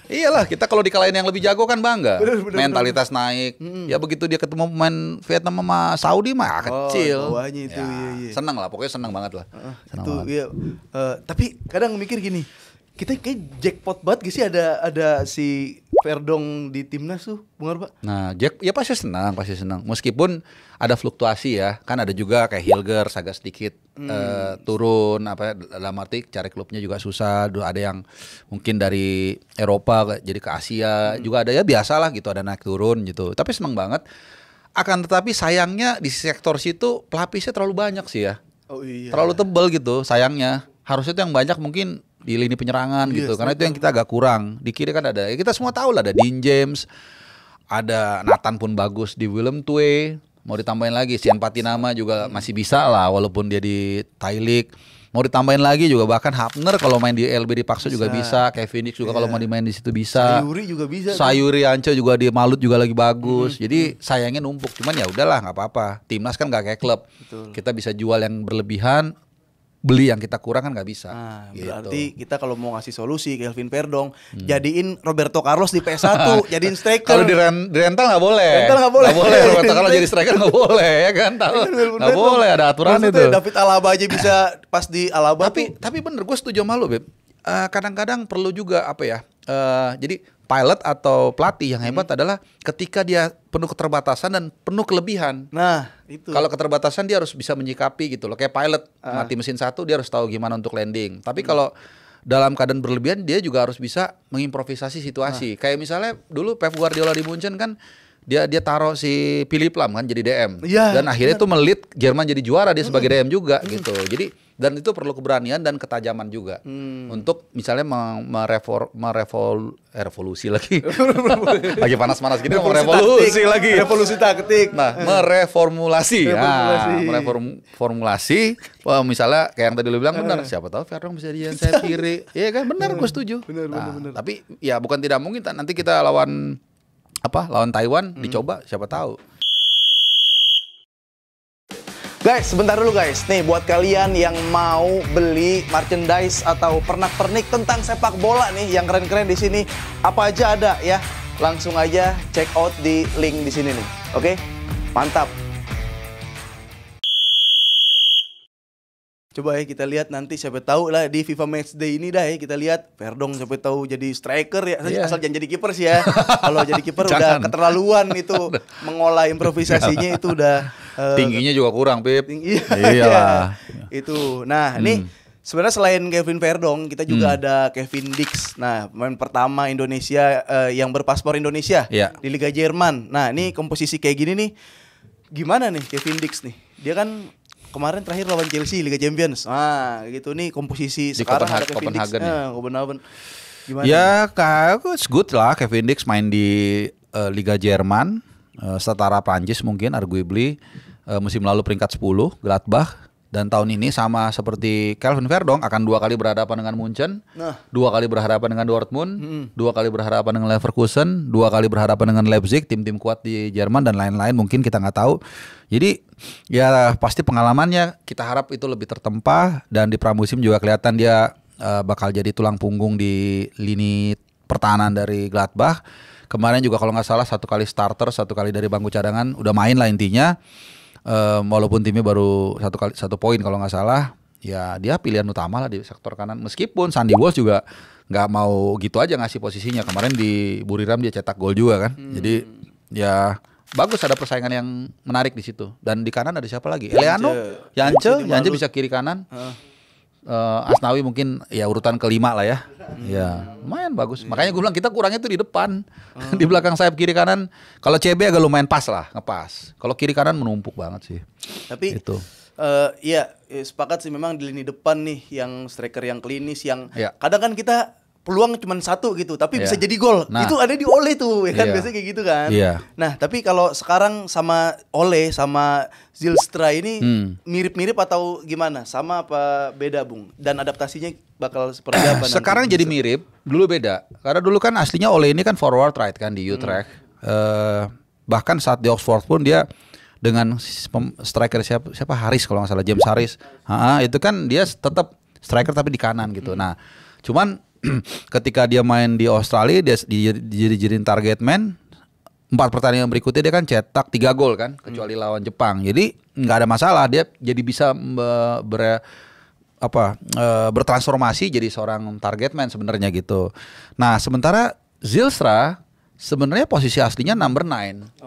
Iyalah, kita kalau dikalahin yang lebih jago kan bangga. Mentalitas naik. Ya begitu dia ketemu pemain Vietnam sama Saudi mah kecil. Bawahnya itu, iya. Senang lah, pokoknya senang banget lah. Itu iya. Tapi kadang mikir gini, kita kayak jackpot banget gak sih ada si Verdong di timnas tuh, Bung Arba? Nah, ya pasti senang. Meskipun ada fluktuasi ya, kan ada juga kayak Hilgers agak sedikit turun, dalam arti cari klubnya juga susah. Ada yang mungkin dari Eropa jadi ke Asia, juga ada ya biasalah gitu, ada naik turun gitu. Tapi senang banget. Akan tetapi sayangnya di sektor situ pelapisnya terlalu banyak sih ya. Oh iya. Terlalu tebal gitu, sayangnya. Harusnya itu yang banyak mungkin di lini penyerangan gitu, karena itu yang kita agak kurang. Di kiri kan ada, ya kita semua tahu lah, ada Dean James, ada Nathan pun bagus di Willem Twee, mau ditambahin lagi Sian Patinama juga masih bisa lah walaupun dia di Thai League. Mau ditambahin lagi juga, bahkan Hapner kalau main di LB dipaksa juga bisa, kayak Phoenix juga kalau mau dimain di situ bisa. Sayuri juga bisa. Sayuri Anco juga di Malut juga lagi bagus. Jadi sayangnya numpuk, cuman ya udahlah nggak apa-apa. Timnas kan nggak kayak klub. Betul. Kita bisa jual yang berlebihan, beli yang kita kurang kan nggak bisa. Gitu. Berarti kita kalau mau ngasih solusi Kelvin Verdong, jadiin Roberto Carlos di PS1, jadiin striker. Kalau di rental nggak boleh. Nggak boleh. Roberto Carlos jadi striker nggak boleh, ya kan? Nggak boleh, ada aturan itu. David Alaba aja bisa pas di Alaba. Tapi bener, gue setuju sama lo, Beb. Kadang-kadang perlu juga apa ya? Jadi pilot atau pelatih yang hebat adalah ketika dia penuh keterbatasan dan penuh kelebihan. Nah, itu. Kalau keterbatasan dia harus bisa menyikapi gitu loh. Kayak pilot mati mesin satu, dia harus tahu gimana untuk landing. Tapi kalau dalam keadaan berlebihan, dia juga harus bisa mengimprovisasi situasi. Kayak misalnya dulu Pep Guardiola di Munchen kan, dia taruh si Philipp Lahm kan jadi DM. Dan akhirnya itu melit Jerman jadi juara, dia sebagai DM juga gitu. Jadi dan itu perlu keberanian dan ketajaman juga untuk misalnya revolusi lagi. Lagi panas-panas gini mau revolusi lagi. Revolusi taktik. Nah, mereformulasi. Formulasi. Wah, misalnya kayak yang tadi lu bilang benar, siapa tahu Verdong bisa di sayap kiri. Iya kan, benar, gue setuju. Benar. Tapi ya bukan tidak mungkin nanti kita lawan Taiwan dicoba, siapa tahu. Guys, sebentar dulu guys. Nih buat kalian yang mau beli merchandise atau pernak-pernik tentang sepak bola nih yang keren-keren di sini, apa aja ada ya. langsung aja check out di link di sini nih. Oke? Mantap. Coba ya kita lihat nanti siapa tahu lah di FIFA Matchday ini dah ya kita lihat Verdong siapa tahu jadi striker ya. Asal jangan jadi kiper sih ya. Kalau jadi kiper udah keterlaluan itu mengolah improvisasinya itu udah tingginya juga kurang, Pip. Iyalah. Itu. Nah, ini sebenarnya selain Kevin Verdong, kita juga ada Kevin Dix. Nah, pemain pertama Indonesia yang berpaspor Indonesia di Liga Jerman. Nah, ini komposisi kayak gini nih. Gimana nih Kevin Dix nih? Dia kan kemarin terakhir lawan Chelsea Liga Champions. Nah, gitu nih komposisi di sekarang ada Kevin Dix. Copenhagen. Gimana? Ya, it's good lah Kevin Dix main di Liga Jerman, setara Prancis mungkin arguably. Musim lalu peringkat 10 Gladbach. Dan tahun ini sama seperti Kevin Verdong akan 2 kali berhadapan dengan Munchen, 2 kali berhadapan dengan Dortmund, 2 kali berhadapan dengan Leverkusen, 2 kali berhadapan dengan Leipzig, tim-tim kuat di Jerman dan lain-lain mungkin kita nggak tahu. Jadi ya pasti pengalamannya kita harap itu lebih tertempa dan di pramusim juga kelihatan dia bakal jadi tulang punggung di lini pertahanan dari Gladbach. Kemarin juga kalau nggak salah 1 kali starter, 1 kali dari bangku cadangan, udah main lah intinya. Walaupun timnya baru 1 poin kalau nggak salah, ya dia pilihan utama lah di sektor kanan. Meskipun Sandy Walsh juga nggak mau gitu aja ngasih posisinya. Kemarin di Buriram dia cetak gol juga kan. Jadi ya bagus ada persaingan yang menarik di situ. Dan di kanan ada siapa lagi? Eleano, Yance bisa kiri kanan. Asnawi mungkin ya urutan kelima lah ya. Ya lumayan bagus. Makanya gue bilang kita kurangnya tuh di depan. Di belakang sayap kiri kanan. Kalau CB agak lumayan pas lah, ngepas. Kalau kiri kanan menumpuk banget sih. Tapi itu. Iya sepakat sih memang di lini depan nih yang striker yang klinis yang kadang kan kita peluang cuma 1 gitu tapi bisa jadi gol. Nah, itu ada di Ole tuh ya kan biasanya kayak gitu kan. Nah, tapi kalau sekarang sama Ole sama Zylstra ini mirip-mirip atau gimana? Sama apa beda, Bung? Dan adaptasinya bakal seperti apa nanti? Sekarang jadi mirip, dulu beda. Karena dulu kan aslinya Ole ini kan forward right kan di Utrecht. Bahkan saat di Oxford pun dia dengan striker siapa Haris kalau nggak salah, James Harris. Itu kan dia tetap striker tapi di kanan gitu. Nah, cuman ketika dia main di Australia dia dijadiin target man. 4 pertandingan berikutnya dia kan cetak 3 gol kan, kecuali lawan Jepang. Jadi nggak ada masalah, dia jadi bisa bertransformasi jadi seorang target man sebenarnya gitu. Nah, sementara Zylstra sebenarnya posisi aslinya number 9.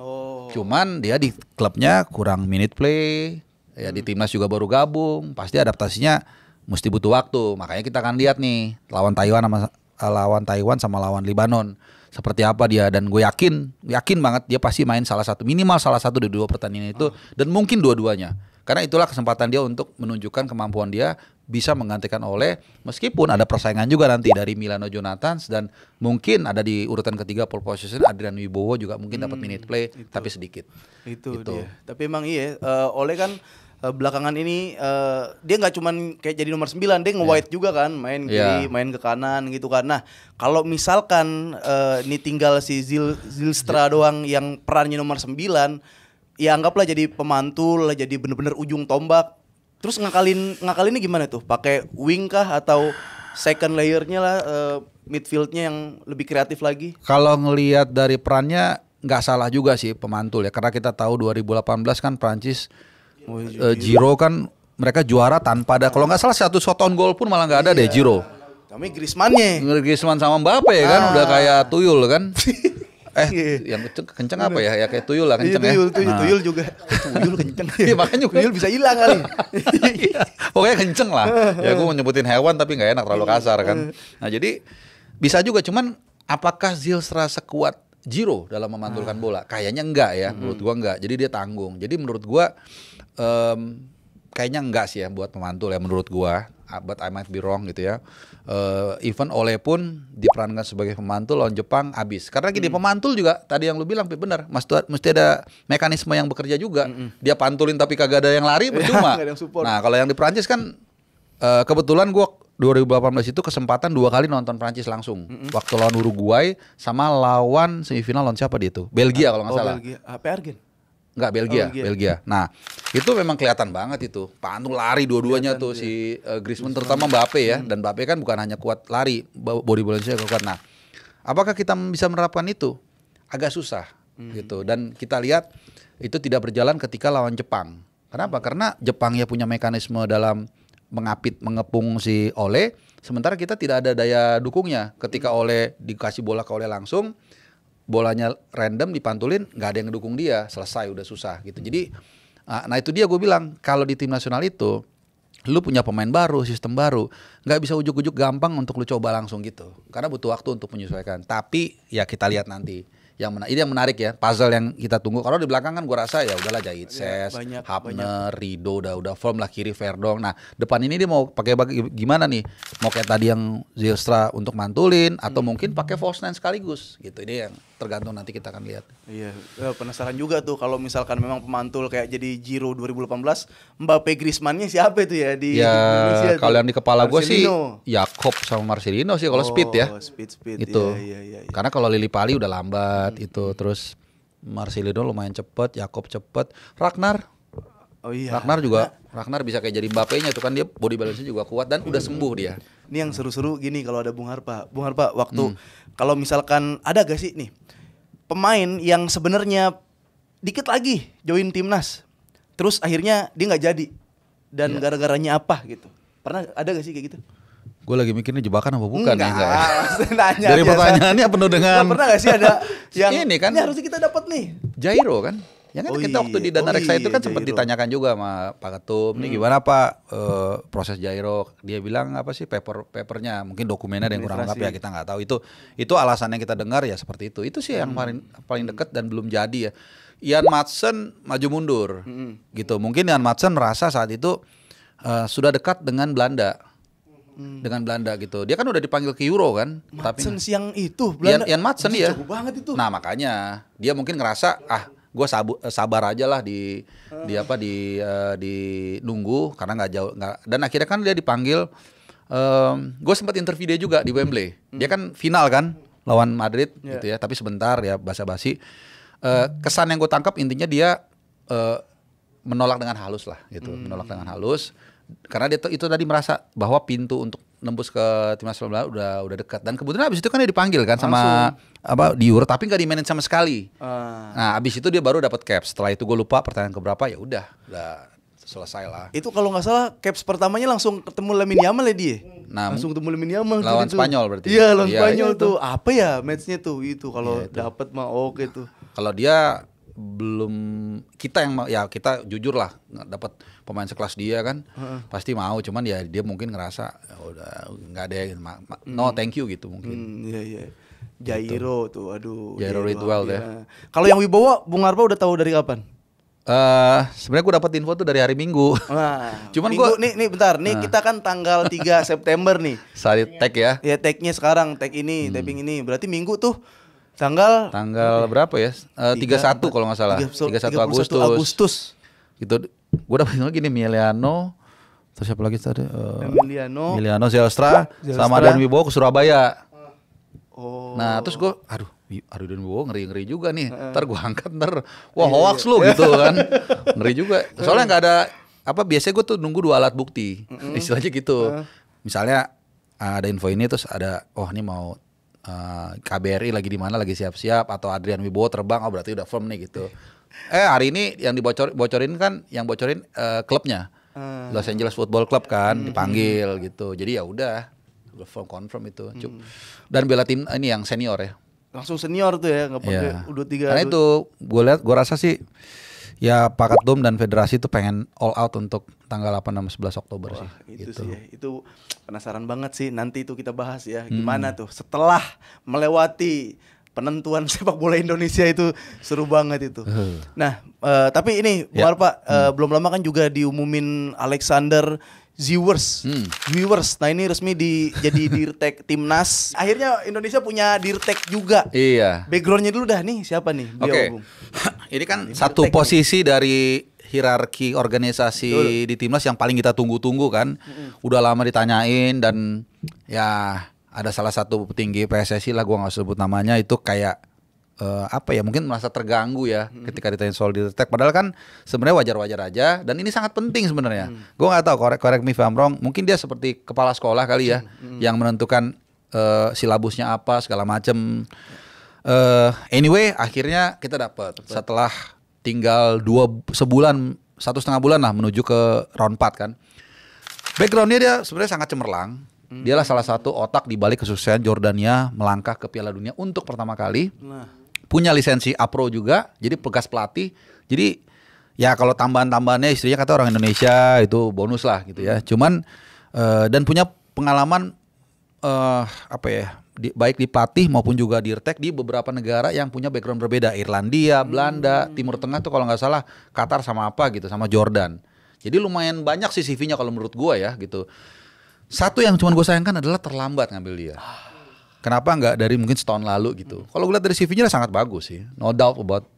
Cuman dia di klubnya kurang minute play, ya di timnas juga baru gabung, pasti adaptasinya mesti butuh waktu. Makanya kita akan lihat nih lawan Taiwan sama lawan Lebanon seperti apa dia, dan gue yakin banget dia pasti main minimal salah satu dari 2 pertandingan itu dan mungkin dua-duanya. Karena itulah kesempatan dia untuk menunjukkan kemampuan dia bisa menggantikan Ole, meskipun ada persaingan juga nanti dari Milano Jonathans dan mungkin ada di urutan ketiga pole position Adrian Wibowo juga mungkin dapat minute play tapi sedikit. Itu dia. Tapi emang Ole kan belakangan ini dia nggak cuman kayak jadi nomor 9, dia nge-wide juga kan, main kiri, main ke kanan gitu kan. Nah, kalau misalkan ini tinggal si Zylstra doang yang perannya nomor 9, ya anggaplah jadi pemantul, jadi bener-bener ujung tombak. Terus ngakalinnya gimana tuh? Pakai wing kah atau second layernya lah, midfieldnya yang lebih kreatif lagi? Kalau ngelihat dari perannya nggak salah juga sih pemantul ya, karena kita tahu 2018 kan Prancis Giro kan mereka juara tanpa ada, kalau nggak salah 1 shot on goal pun malah nggak ada deh Giro. Kami Griezmann sama Mbappe kan udah kayak tuyul kan. Yang kenceng apa ya? Ya kayak tuyul lah kenceng ya. Tuyul juga. Tuyul kenceng. Iya makanya tuyul bisa hilang kali. Pokoknya kenceng lah. Ya gue mau nyebutin hewan tapi nggak enak terlalu kasar kan. Nah jadi bisa juga, cuman apakah Zylstra sekuat Giro dalam memantulkan bola? Kayaknya enggak ya. Menurut gua enggak. Jadi dia tanggung. Jadi menurut gua kayaknya enggak sih ya buat pemantul ya menurut gua. But I might be wrong gitu ya. Even Ole pun diperankan sebagai pemantul lawan Jepang abis. Karena gini, pemantul juga tadi yang lu bilang benar, mesti ada mekanisme yang bekerja juga. Dia pantulin tapi kagak ada yang lari percuma. Nah, kalau yang di Prancis kan kebetulan gua 2018 itu kesempatan 2 kali nonton Prancis langsung. Waktu lawan Uruguay sama lawan semifinal lawan siapa dia itu? Belgia kalau nggak salah. Belgia. Argen? Enggak, Belgia. Nah, itu memang kelihatan banget itu. Pantul lari dua-duanya tuh si Griezmann terutama Mbappe ya. Dan Mbappe kan bukan hanya kuat lari, body balance-nya kuat. Nah, apakah kita bisa menerapkan itu? agak susah gitu. Dan kita lihat itu tidak berjalan ketika lawan Jepang. Kenapa? Karena Jepang ya punya mekanisme dalam mengepung si Ole, sementara kita tidak ada daya dukungnya. Ketika Ole dikasih bola ke Ole langsung, bolanya random dipantulin, nggak ada yang ngedukung dia, selesai udah susah gitu. Jadi nah itu dia gue bilang, kalau di tim nasional itu lu punya pemain baru, sistem baru, nggak bisa ujuk-ujuk gampang untuk lu coba langsung gitu, karena butuh waktu untuk menyesuaikan. Tapi ya kita lihat nanti. Ini yang menarik ya, puzzle yang kita tunggu. Kalau di belakang kan gue rasa ya udahlah Jaitses, Hapner, Rido udah form lah, kiri Verdong. Nah depan ini dia mau pakai gimana nih? Mau kayak tadi yang Zylstra untuk mantulin, atau mungkin pakai false nine sekaligus gitu. Ini yang tergantung, nanti kita akan lihat. Iya, penasaran juga tuh kalau misalkan memang pemantul kayak jadi Giro 2018, Mbappe Griezmann-nya siapa itu ya di Indonesia? Kalau yang di kepala gue sih Jakob sama Marcelino sih kalau speed ya. Speed itu. Iya. Karena kalau Lili Pali udah lambat itu, terus Marcelino lumayan cepet, Jakob cepet, Ragnar. Oh iya. Ragnar bisa kayak jadi Mbappe-nya tuh kan, dia body balance-nya juga kuat dan udah sembuh dia. Ini yang seru-seru gini kalau ada Bung Harpa. Bung Harpa, waktu kalau misalkan ada gak sih nih pemain yang sebenarnya dikit lagi join timnas, terus akhirnya dia nggak jadi, dan gara-garanya apa gitu? Pernah ada gak sih kayak gitu? Gue lagi mikirnya jebakan apa bukan nih? Nanya dari pertanyaannya penuh dengan pernah gak sih ada yang ini kan? Ini harusnya kita dapat nih. Jairo kan? Ya kan kita waktu di Dana Reksa itu kan sempat ditanyakan juga sama Pak Ketum, nih gimana Pak proses Jairo? Dia bilang apa sih papernya, mungkin dokumennya ada yang kurang lengkap ya, kita nggak tahu. Itu alasan yang kita dengar ya seperti itu. Itu sih yang paling dekat dan belum jadi ya. Ian Madsen maju mundur gitu. Mungkin Ian Madsen merasa saat itu sudah dekat dengan Belanda. Dengan Belanda gitu. Dia kan udah dipanggil ke Euro kan. Madsen siang itu Belanda. Ian Madsen ya. Jago banget itu. Nah makanya dia mungkin ngerasa gue sabar aja lah di nunggu karena nggak jauh, dan akhirnya kan dia dipanggil. Gue sempat interview dia juga di Wembley. Dia kan final kan lawan Madrid gitu ya, tapi sebentar ya basa-basi. Kesan yang gue tangkap intinya dia menolak dengan halus lah gitu, menolak dengan halus karena dia itu tadi merasa bahwa pintu untuk nembus ke timnas udah dekat, dan kebetulan abis itu kan dia dipanggil kan sama di Euro, tapi nggak di-manage sama sekali. Nah abis itu dia baru dapat caps. Setelah itu gue lupa pertanyaan keberapa, ya udah selesai lah. Itu kalau nggak salah caps pertamanya langsung ketemu Lamine Yamal ya dia. Nah, langsung ketemu Lamine Yamal lawan Spanyol berarti. Iya lawan Spanyol tuh. Apa ya matchnya tuh itu kalau dapat mah oke tuh. Kalau dia belum, kita jujur lah dapat pemain sekelas dia kan pasti mau, cuman ya dia mungkin ngerasa udah nggak ada no thank you gitu mungkin. Iya. Jairo tuh, aduh. Jairo Ridwell ya. Kalau yang Wibowo, Bung Harpa udah tahu dari kapan? Sebenarnya gue dapat info tuh dari hari Minggu. Cuman gue nih bentar, nih kita kan tanggal 3 September nih. Saat tag ya. Ya tagnya sekarang, taping ini. Berarti Minggu tuh tanggal berapa ya? 31 kalau nggak salah. 31 Agustus. Gitu. Gue dapat lagi nih Emiliano. Terus siapa lagi tadi? Emiliano Zylstra sama Dan Wibowo ke Surabaya. Nah terus gue aduh Dan Wibowo ngeri juga nih. Ntar gue angkat wah hoax lu gitu kan. Ngeri juga. Soalnya nggak ada biasanya gue tuh nunggu 2 alat bukti. Istilahnya gitu. Misalnya ada info ini terus ada ini mau KBRI lagi di mana, lagi siap-siap, atau Adrian Wibowo terbang, berarti udah firm nih gitu. Hari ini yang bocorin klubnya. Los Angeles Football Club kan dipanggil gitu. Jadi ya udah confirm itu. Dan bela tim ini yang senior ya. Langsung senior tuh ya, nggak pakai U23. Karena itu gue rasa sih ya Pak Ketum dan Federasi itu pengen all out untuk tanggal 8 sama 11 Oktober sih. Itu sih ya. Itu penasaran banget sih, nanti itu kita bahas ya. Gimana tuh setelah melewati penentuan sepak bola Indonesia, itu seru banget itu. Nah, tapi ini Bung Harpa, belum lama kan juga diumumin Alexander Viewers. Nah ini resmi jadi dirtek timnas. Akhirnya Indonesia punya dirtek juga. Iya. Backgroundnya dulu dah nih, siapa nih? Oke. Ini kan satu posisi dari hierarki organisasi di timnas yang paling kita tunggu-tunggu kan. Udah lama ditanyain, dan ya ada salah satu petinggi PSSI lah, gua nggak sebut namanya, itu kayak mungkin merasa terganggu ya ketika ditanya soal dirtek. Padahal kan sebenarnya wajar-wajar aja, dan ini sangat penting sebenarnya. Gue nggak tahu, correct me if I'm wrong. Mungkin dia seperti kepala sekolah kali ya, yang menentukan silabusnya apa segala macem. Anyway, akhirnya kita dapat setelah tinggal 1,5 bulan lah menuju ke round 4 kan. Backgroundnya dia sebenarnya sangat cemerlang. Dialah salah satu otak di balik kesuksesan Jordania melangkah ke Piala Dunia untuk pertama kali. Punya lisensi A-Pro juga, jadi bekas pelatih. Jadi ya kalau tambahan-tambahannya istrinya kata orang Indonesia itu bonus lah gitu ya. Cuman dan punya pengalaman baik di pelatih maupun juga di Dirtek di beberapa negara yang punya background berbeda. Irlandia, Belanda, Timur Tengah tuh kalau nggak salah Qatar sama apa gitu, sama Jordan. Jadi lumayan banyak sih CV-nya kalau menurut gua ya gitu. Satu yang cuma gue sayangkan adalah terlambat ngambil dia. Kenapa nggak dari mungkin setahun lalu gitu? Kalau gue lihat dari CV-nya sangat bagus sih, no doubt about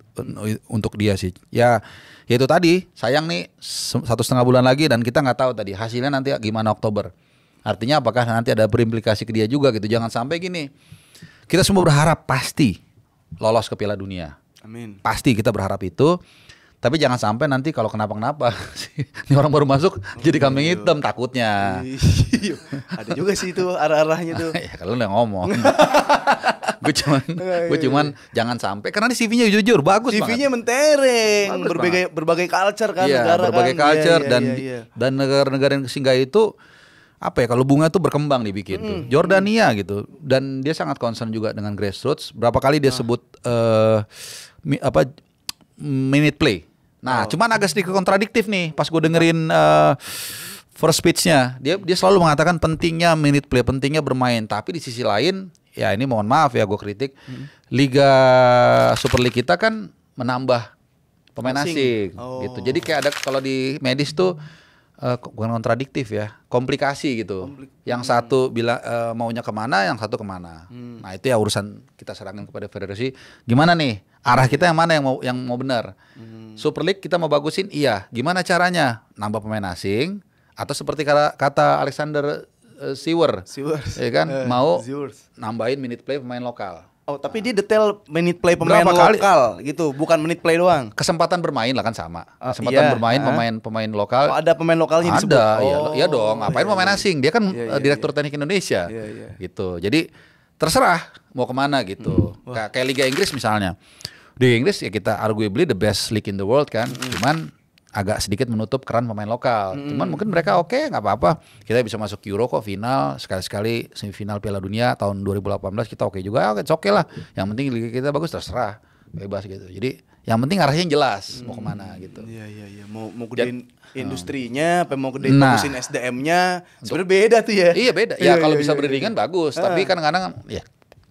untuk dia sih. Ya itu tadi sayang nih 1,5 bulan lagi dan kita nggak tahu tadi hasilnya nanti gimana Oktober. Artinya apakah nanti ada berimplikasi ke dia juga gitu? Jangan sampai gini. Kita semua berharap pasti lolos ke Piala Dunia. Amin. Pasti kita berharap itu. Tapi jangan sampai nanti kalau kenapa-kenapa ini orang baru masuk jadi kambing hitam takutnya. Ada juga sih itu arah-arahnya tuh. Ya kalau udah ngomong. gue cuman jangan sampai karena di CV-nya jujur bagus banget. CV-nya mentereng, Bagus berbagai culture kan iya, negara berbagai kan. culture Iya. dan negara-negara yang singgah itu apa ya kalau bunga tuh berkembang dibikin tuh. Jordania gitu dan dia sangat concern juga dengan grassroots. Berapa kali dia sebut minute play. Nah, cuman agak sedikit kontradiktif nih pas gue dengerin first speech-nya. Dia selalu mengatakan pentingnya minute play, pentingnya bermain. Tapi di sisi lain, ya ini mohon maaf ya gue kritik. Liga Super League kita kan menambah pemain asing gitu. Jadi kayak ada kalau di medis tuh bukan kontradiktif ya, komplikasi gitu. Yang satu bilang maunya kemana, yang satu kemana. Nah itu ya urusan kita serahkan kepada federasi. Gimana nih arah kita yang mana yang mau benar? Super League kita mau bagusin, iya. Gimana caranya? Nambah pemain asing atau seperti kata Alexander Sewer, ya kan? Mau nambahin minute play pemain lokal. Oh, tapi dia detail minute play pemain lokal gitu, bukan minute play doang. Kesempatan bermain lah kan sama. Kesempatan bermain pemain lokal. Oh, ada pemain lokalnya disebut. Ada, iya dong. Ngapain pemain asing? Dia kan direktur teknik Indonesia. Gitu. Jadi terserah mau kemana gitu. Kayak Liga Inggris misalnya. Di Inggris ya kita arguably the best league in the world kan. Cuman agak sedikit menutup keran pemain lokal. Cuman mungkin mereka oke, nggak apa-apa. Kita bisa masuk Euro kok final, sekali-sekali semifinal Piala Dunia tahun 2018 kita oke juga, oke lah. Yang penting liga kita bagus terserah, bebas gitu. Jadi yang penting arahnya jelas mau kemana gitu. Iya. Mau gedein industrinya, apa mau gedein bagusin SDM-nya. Sebenarnya beda tuh ya. Iya beda. Ya kalau bisa beriringan bagus, tapi kan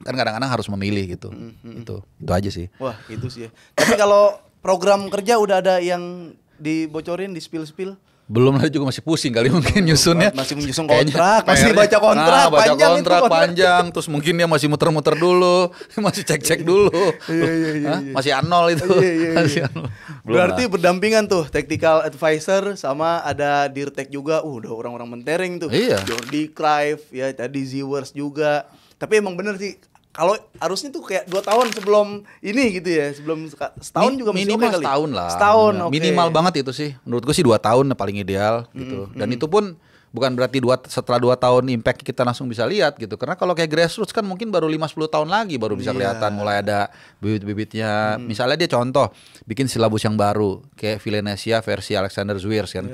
kadang-kadang harus memilih gitu. Itu aja sih. Wah, itu sih ya. Tapi kalau program kerja udah ada yang dibocorin, di spill-spill? Belum lah juga masih pusing kali mungkin nyusunnya. Masih menyusun kontrak, masih baca kontrak, panjang, terus mungkin dia masih muter-muter dulu, masih cek-cek dulu. Masih anol itu. Masih anol. Berarti berdampingan tuh technical advisor sama ada Dirtek juga. Udah orang-orang mentereng tuh. Jordi Cruyff ya, tadi Zewers juga. Tapi emang bener sih kalau harusnya tuh kayak 2 tahun sebelum ini gitu ya, sebelum setahun juga minimal kali. Setahun lah. Setahun, minimal banget itu sih. Menurut gue sih 2 tahun paling ideal gitu. Dan itu pun bukan berarti setelah 2 tahun impact kita langsung bisa lihat gitu. Karena kalau kayak grassroots kan mungkin baru 5-10 tahun lagi baru bisa kelihatan mulai ada bibit-bibitnya. Misalnya dia contoh bikin silabus yang baru kayak Valencia versi Alexander Zwiers kan.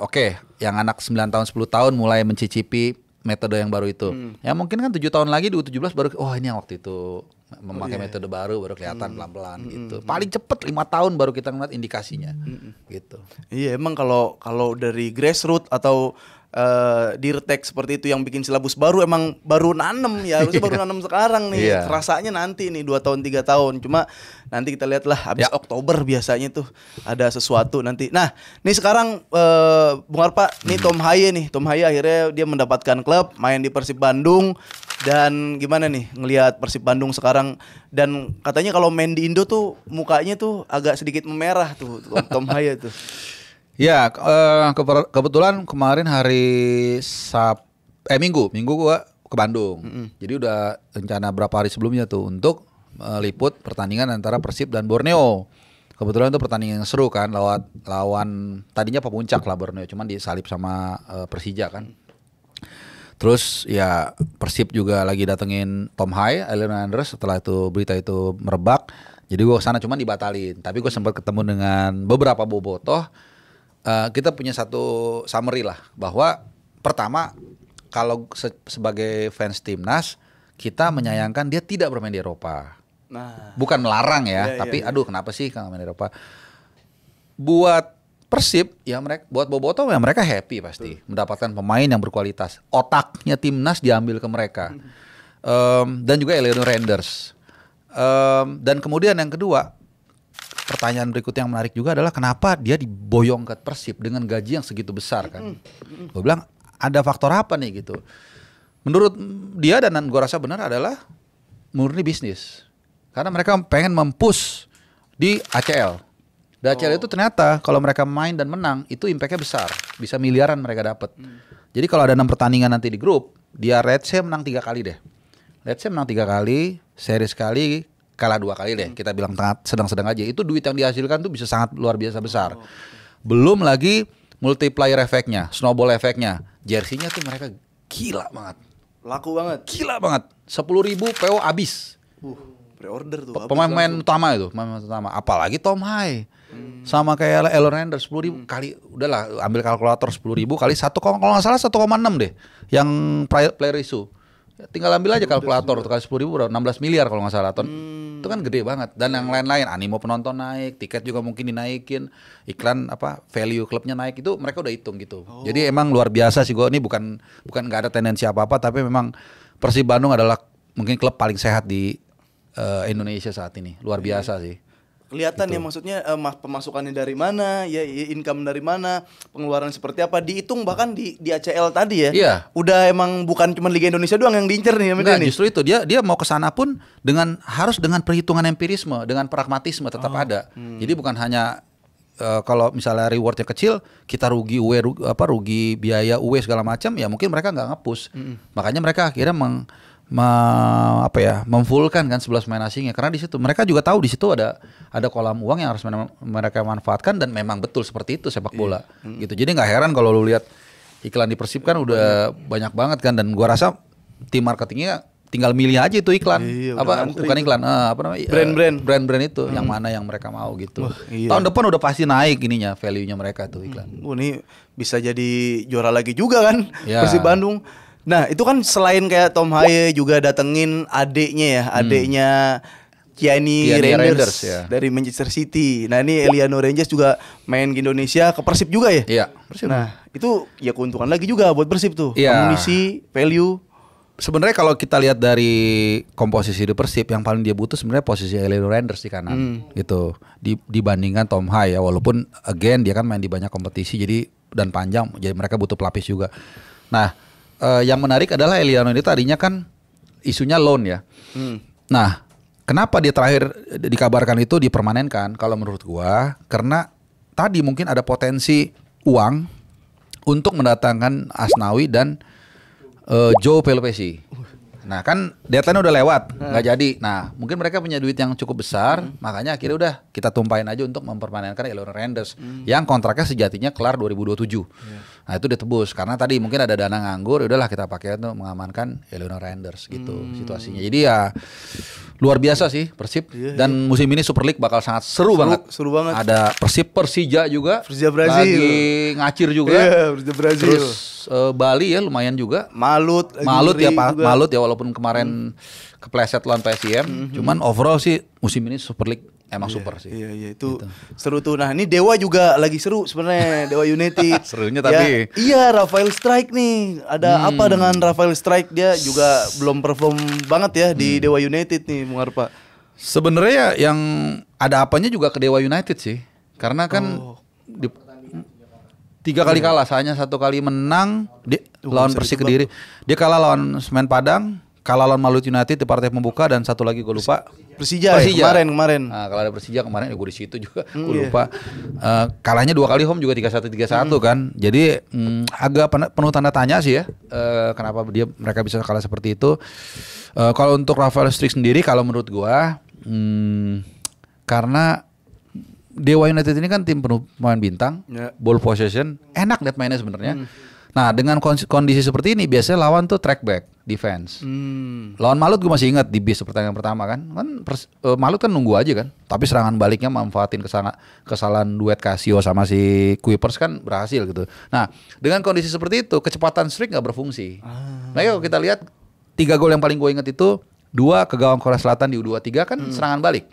Oke, yang anak 9 tahun 10 tahun mulai mencicipi metode yang baru itu. Ya mungkin kan 7 tahun lagi di U17 baru ini yang waktu itu memakai metode baru kelihatan pelan-pelan gitu. Paling cepet 5 tahun baru kita ngeliat indikasinya. Gitu. Iya, emang kalau dari grassroots atau Dirtek seperti itu yang bikin silabus baru emang baru nanem ya, harusnya baru nanem sekarang nih. Rasanya nanti nih 2 tahun 3 tahun. Cuma nanti kita lihatlah habis Oktober biasanya tuh ada sesuatu nanti. Nah, nih sekarang Bung Arpa, nih Tom Haye akhirnya dia mendapatkan klub, main di Persib Bandung. Dan gimana nih ngelihat Persib Bandung sekarang, dan katanya kalau main di Indo tuh mukanya tuh agak sedikit memerah tuh Tom Haye tuh. Ya, kebetulan kemarin hari Minggu gua ke Bandung. Jadi udah rencana berapa hari sebelumnya tuh untuk liput pertandingan antara Persib dan Borneo. Kebetulan itu pertandingan yang seru kan, lawan tadinya Pemuncak lah Borneo, cuman disalip sama Persija kan. Terus ya Persib juga lagi datengin Tom Hai, Elliot Renders setelah itu berita itu merebak. Jadi gue kesana cuman dibatalin. Tapi gue sempat ketemu dengan beberapa bobotoh. Kita punya satu summary lah bahwa pertama kalau sebagai fans timnas kita menyayangkan dia tidak bermain di Eropa. Nah, Bukan melarang ya, tapi aduh kenapa sih kalau main di Eropa? Buat Persib ya mereka, buat bobotoh ya mereka happy pasti mendapatkan pemain yang berkualitas. Otaknya timnas diambil ke mereka. Dan juga Eleanor Renders. Dan kemudian yang kedua, pertanyaan berikutnya yang menarik juga adalah kenapa dia diboyong ke Persib dengan gaji yang segitu besar kan? Gue bilang ada faktor apa nih gitu. Menurut dia dan gue rasa benar adalah murni bisnis. Karena mereka pengen mempush di ACL. Di ACL itu ternyata kalau mereka main dan menang itu impactnya besar. Bisa miliaran mereka dapat. Jadi kalau ada 6 pertandingan nanti di grup, dia let's say menang 3 kali deh. Let's say menang 3 kali, seri sekali, kalah 2 kali deh. Kita bilang sedang-sedang aja. Itu duit yang dihasilkan tuh bisa sangat luar biasa besar. Belum lagi multiplier efeknya, snowball efeknya. Jersey-nya tuh mereka gila banget. laku banget. Gila banget. 10.000 PO habis. Pre-order tuh. Pemain-pemain utama itu, pemain utama. Apalagi Tom Hai. Sama kayak Elliot Renders 10.000 kali, udahlah ambil kalkulator 10.000 kali 1, kalau nggak salah 1,6 deh yang player issue. Tinggal ambil aja kalkulator tuh kali 10.000 udah 16 miliar kalau nggak salah. Itu kan gede banget. Dan yang lain-lain, animo penonton naik, tiket juga mungkin dinaikin, iklan value klubnya naik, itu mereka udah hitung gitu. Jadi emang luar biasa sih. Gue ini bukan nggak ada tendensi apa-apa, tapi memang Persib Bandung adalah mungkin klub paling sehat di Indonesia saat ini. Luar biasa sih. Kelihatan ya maksudnya pemasukannya dari mana, ya income dari mana, pengeluaran seperti apa, dihitung bahkan di ACL tadi ya. Iya. Udah emang bukan cuma Liga Indonesia doang yang diincer nih. Enggak, justru itu dia mau ke sana pun harus dengan perhitungan empirisme, dengan pragmatisme tetap ada. Jadi bukan hanya kalau misalnya rewardnya kecil, kita rugi rugi biaya UE segala macam, ya mungkin mereka nggak nge-push. Makanya mereka akhirnya memfullkan kan 11 pemain asingnya, karena di situ mereka juga tahu di situ ada kolam uang yang harus mereka manfaatkan, dan memang betul seperti itu sepak bola gitu. Jadi nggak heran kalau lu lihat iklan di Persib kan udah banyak banget kan, dan gua rasa tim marketingnya tinggal milih aja itu iklan bukan iklan brand itu yang mana yang mereka mau gitu. Tahun depan udah pasti naik ininya, value-nya mereka tuh iklan. Ini bisa jadi juara lagi juga kan Persib Bandung. Nah itu kan selain kayak Tom Hai juga datengin adeknya Gianni Renders ya, dari Manchester City. Nah ini Eliano Rangers juga main ke Indonesia, ke Persib juga ya? Iya, Persib. Nah itu ya keuntungan lagi juga buat Persib tuh, amunisi, value. Sebenarnya kalau kita lihat dari komposisi di Persib, yang paling dia butuh sebenarnya posisi Eliano Renders di kanan gitu, dibandingkan Tom Hai ya. Walaupun again dia kan main di banyak kompetisi dan panjang, jadi mereka butuh pelapis juga. Nah yang menarik adalah Eliano ini tadinya kan isunya loan ya. Nah, kenapa dia terakhir dikabarkan itu dipermanenkan? Kalau menurut gua, karena tadi mungkin ada potensi uang untuk mendatangkan Asnawi dan Joe Pelopesi. Nah kan deadline udah lewat, nggak jadi. Nah mungkin mereka punya duit yang cukup besar, makanya akhirnya udah kita tumpahin aja untuk mempermanenkan Eliano Renders yang kontraknya sejatinya kelar 2027. Nah itu ditebus karena tadi mungkin ada dana nganggur, udahlah kita pakai untuk mengamankan Eliano Renders gitu situasinya. Jadi ya luar biasa sih Persib, dan musim ini Super League bakal sangat seru banget. Ada Persija juga, Persija Brazil lagi ngacir juga. Persija Brazil. Terus Bali ya lumayan juga. Malut ya walaupun kemarin kepleset lawan PSIM, cuman overall sih musim ini Super League emang super sih. Iya itu gitu. Seru tuh. Nah ini Dewa juga lagi seru sebenarnya, Dewa United. Serunya tapi. Iya Rafael Strike nih. Ada apa dengan Rafael Strike? Dia juga belum perform banget ya di Dewa United nih, Bung Arpa. Sebenarnya yang ada apanya juga ke Dewa United sih, karena kan 3 kali kalah, hanya 1 kali menang lawan Persik Kediri. Dia kalah lawan Semen Padang, kalah lawan Malut United di partai pembuka, dan satu lagi gue lupa. Persija. Kemarin. Nah, kalau ada Persija kemarin gue di situ juga, gue lupa. Kalahnya 2 kali home juga 3-1 kan. Jadi agak penuh tanda tanya sih ya. Kenapa mereka bisa kalah seperti itu? Kalau untuk Rafael Strike sendiri, kalau menurut gue, karena Dewa United ini kan tim penuh pemain bintang, ball possession, enak net mainnya sebenarnya. Nah, dengan kondisi seperti ini biasanya lawan tuh track back defense. Lawan Malut gue masih ingat di bis pertandingan pertama kan. Malut kan nunggu aja kan. Tapi serangan baliknya manfaatin kesalahan duet Casio sama si Kuipers kan berhasil gitu. Nah, dengan kondisi seperti itu kecepatan Strick nggak berfungsi. Nah, kalau kita lihat 3 gol yang paling gue ingat itu 2 ke gawang Korea Selatan di U23 kan serangan balik.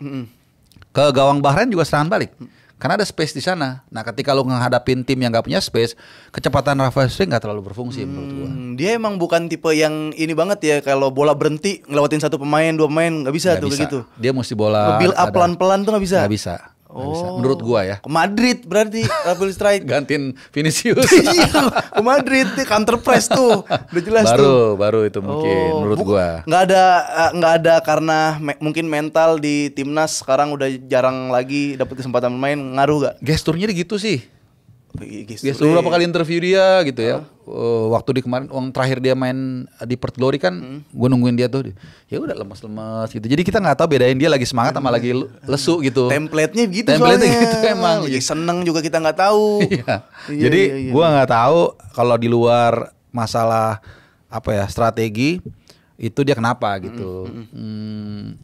Ke gawang Bahrain juga serangan balik. Karena ada space di sana. Nah, ketika lu menghadapin tim yang gak punya space, kecepatan Rafael Strick gak terlalu berfungsi menurut gua. Dia emang bukan tipe yang ini banget ya, kalau bola berhenti ngelewatin 1 pemain, 2 pemain nggak bisa tuh kayak gitu. Dia mesti bola build up pelan-pelan tuh nggak bisa. Nggak bisa. Menurut gua ya. Ke Madrid berarti Rafael Strick. Gantiin Vinicius. Iya, ke Madrid nih counter press tuh. Udah jelas tuh. Baru itu mungkin menurut gua. Nggak ada karena mungkin mental di timnas sekarang udah jarang lagi dapat kesempatan bermain, ngaruh gak? Gesturnya gitu sih. Gestur beberapa kali interview dia gitu ya. Waktu di kemarin terakhir dia main di Perth Glory kan, gue nungguin dia tuh. Ya udah lemes-lemes gitu. Jadi kita nggak tahu bedain dia lagi semangat sama lagi lesu gitu. Template-nya gitu Template-nya soalnya. gitu emang. Lagi seneng juga kita nggak tahu. Jadi gue nggak tahu kalau di luar masalah apa ya strategi itu dia kenapa gitu.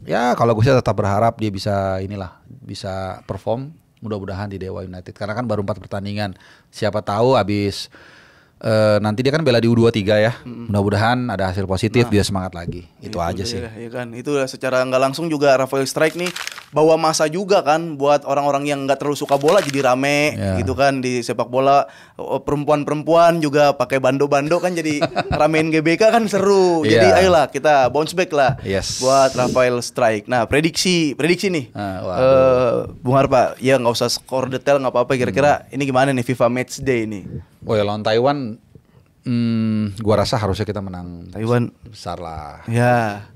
Ya kalau gue sih tetap berharap dia bisa perform. Mudah-mudahan di Dewa United karena kan baru 4 pertandingan. Siapa tahu abis nanti dia kan bela di U23 ya. Mudah-mudahan ada hasil positif dia semangat lagi. Itu aja sih. Iya kan. Itu secara nggak langsung juga Rafael Strick nih bawa masa juga kan buat orang-orang yang nggak terlalu suka bola jadi rame gitu kan di sepak bola. Perempuan-perempuan juga pakai bando-bando kan jadi ramein GBK kan seru. Jadi ayolah kita bounce back lah buat Rafael Strick. Nah prediksi nih Bung Harpa ya nggak usah skor detail nggak apa-apa kira-kira ini gimana nih FIFA Match Day ini. Oh ya lawan Taiwan, gua rasa harusnya kita menang Taiwan besar lah. Ya.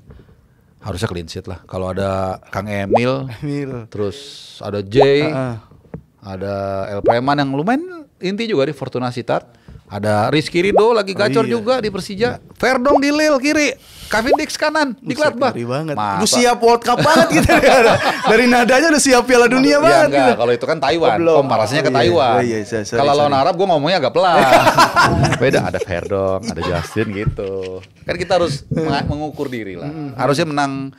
Harusnya clean sheet lah. Kalau ada Kang Emil, terus ada Jay, ada El Preman yang lumayan inti juga di Fortuna Sittard. Ada Rizky Ridho lagi gacor juga di Persija. Verdong di Lille kiri, Cavendish kanan di Gladbach. Lu siap World Cup banget gitu. Dari nadanya udah siap Piala Dunia banget. Enggak, kalau itu kan Taiwan. Komparasinya ke Taiwan. Kalau lawan Arab gue ngomongnya agak pelan. Beda, ada Verdong, ada Justin gitu. Kan kita harus mengukur diri lah. Harusnya menang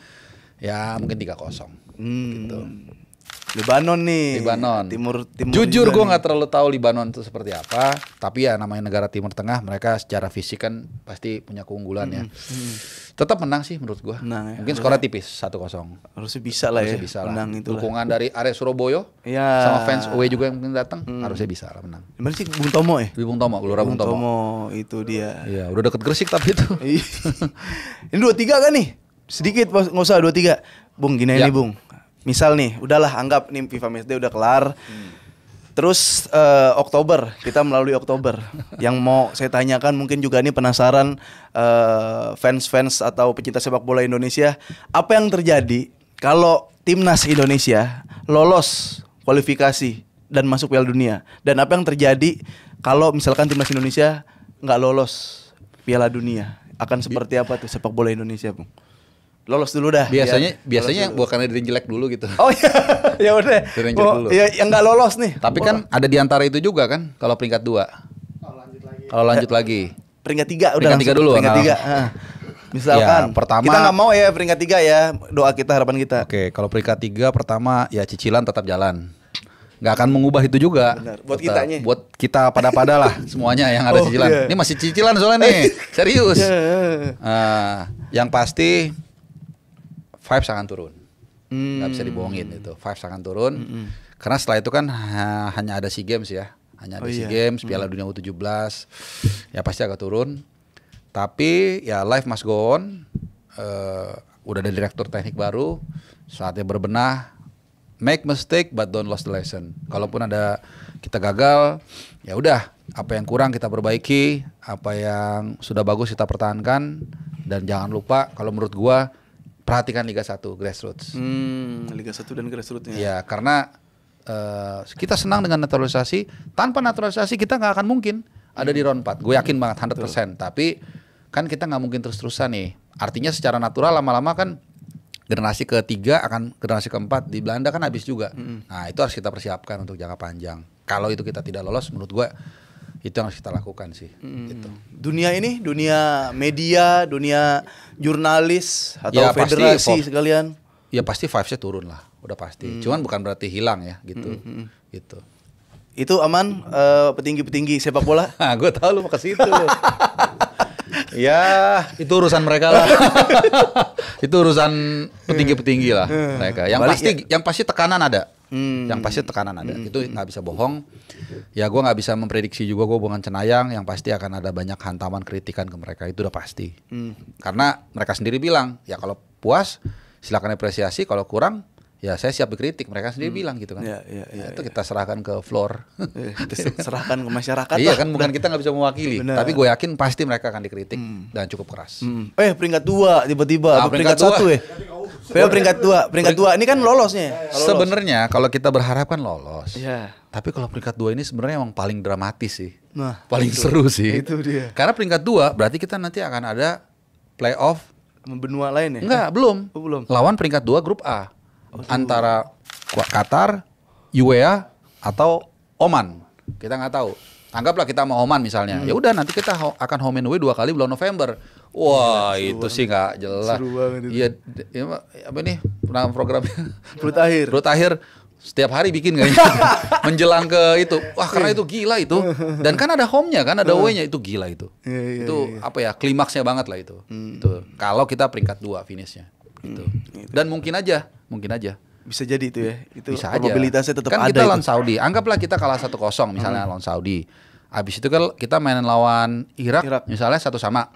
ya mungkin 3-0 gitu. Libanon nih. Timur Jujur gue nggak terlalu tahu Libanon itu seperti apa. Tapi ya namanya negara Timur Tengah, mereka secara fisik kan pasti punya keunggulan ya. Tetap menang sih menurut gue. Mungkin skornya tipis 1-0. Harusnya bisa lah ya. Menang itu. Dukungan dari area Surabaya sama fans away juga yang mungkin datang, harusnya bisa lah menang. Gimana sih Bung Tomo ya? Bung Tomo, Gelora Bung Tomo. Itu dia. Iya, udah deket Gresik tapi itu. Ini 2-3 kan nih? Sedikit nggak usah 2-3. Bung gini nih Bung. Misal nih, udahlah anggap nih FIFA Match Day udah kelar. Terus Oktober, kita melalui Oktober. Yang mau saya tanyakan mungkin juga nih penasaran fans-fans atau pecinta sepak bola Indonesia, apa yang terjadi kalau timnas Indonesia lolos kualifikasi dan masuk Piala Dunia? Dan apa yang terjadi kalau misalkan timnas Indonesia nggak lolos Piala Dunia? Akan seperti apa tuh sepak bola Indonesia, Bung? Lolos dulu dah. Biasanya bukannya dari jelek dulu gitu. Oh iya. Ya udah. Dulu. Ya yang enggak lolos nih. Tapi kan ada di antara itu juga kan kalau peringkat 2. Kalau lanjut lagi. Peringkat 3 udah. Peringkat 3 dulu. Peringkat 3. Misalkan ya, pertama kita nggak mau ya peringkat 3 ya. Doa kita, harapan kita. Oke, kalau peringkat 3 pertama ya cicilan tetap jalan. Nggak akan mengubah itu juga. Benar. Buat kitanya. Buat kita pada lah semuanya yang ada cicilan. Iya. Ini masih cicilan soalnya nih. Serius. Yang pasti vibes akan turun. Nggak bisa dibohongin itu. Vibes akan turun. Karena setelah itu kan hanya ada SEA Games ya. Hanya ada SEA Games, Piala Dunia U17. Ya pasti agak turun. Tapi ya life must go on. Udah ada direktur teknik baru. Saatnya berbenah. Make mistake but don't lose the lesson. Kalaupun ada kita gagal, ya udah. Apa yang kurang kita perbaiki. Apa yang sudah bagus kita pertahankan. Dan jangan lupa kalau menurut gua perhatikan Liga 1 grassroots. Liga 1 dan grassroots ya. Karena kita senang dengan naturalisasi. Tanpa naturalisasi kita nggak akan mungkin ada di round 4. Gue yakin banget 100%. Tapi kan kita nggak mungkin terus-terusan nih. Artinya secara natural lama-lama kan generasi ketiga akan generasi keempat di Belanda kan habis juga. Nah itu harus kita persiapkan untuk jangka panjang. Kalau itu kita tidak lolos, menurut gue Itu yang harus kita lakukan sih. Gitu. Dunia ini, dunia media, dunia jurnalis atau Ya, federasi pasti, sekalian. Ya pasti vibes-nya turun lah, udah pasti. Cuman bukan berarti hilang ya, gitu. Gitu. Itu aman petinggi-petinggi sepak bola. Nah, gue tahu lu mau ke situ. Ya, itu urusan mereka lah. Itu urusan petinggi-petinggi lah mereka. Yang pasti tekanan ada. Yang pasti tekanan ada. Itu nggak bisa bohong. Ya, gue nggak bisa memprediksi juga gue bukan cenayang. Yang pasti akan ada banyak hantaman kritikan ke mereka. Itu udah pasti. Karena mereka sendiri bilang, ya kalau puas silakan apresiasi. Kalau kurang, ya saya siap dikritik. Mereka sendiri bilang gitu kan. Itu kita serahkan ke floor. Kita serahkan ke masyarakat. Iya kan, bukan kita nggak bisa mewakili. Bener. Tapi gue yakin pasti mereka akan dikritik dan cukup keras. Peringkat 2 tiba-tiba. Nah, peringkat peringkat 1 ya. Peringkat 2. Peringkat 2 ini kan lolosnya. Sebenarnya kalau kita berharap kan lolos. Iya. Tapi kalau peringkat 2 ini sebenarnya emang paling dramatis sih. Nah, paling seru sih. Itu dia. Karena peringkat 2 berarti kita nanti akan ada playoff. Benua lain ya? Enggak, belum. Oh, belum. Lawan peringkat 2 grup A. Antara Qatar, UEA atau Oman. Kita nggak tahu. Anggaplah kita mau Oman misalnya. Ya udah nanti kita akan home and away 2 kali bulan November. Wah, itu sih nggak jelas. Seru banget itu. Iya, apa nih? Nama programnya? Perut akhir. Perut akhir setiap hari bikin kayaknya. Menjelang ke itu. Wah, karena itu gila itu. Dan kan ada home-nya kan, ada away-nya, itu gila itu. Itu apa ya? Klimaksnya banget lah itu. Itu. Kalau kita peringkat 2 finishnya. Gitu. Dan mungkin aja. Bisa jadi itu ya. Itu Bisa aja. probabilitasnya tetap kan ada. kita lawan itu. Saudi. Anggaplah kita kalah 1-0 misalnya lawan Saudi. Abis itu kan kita main lawan Irak. Misalnya 1-1.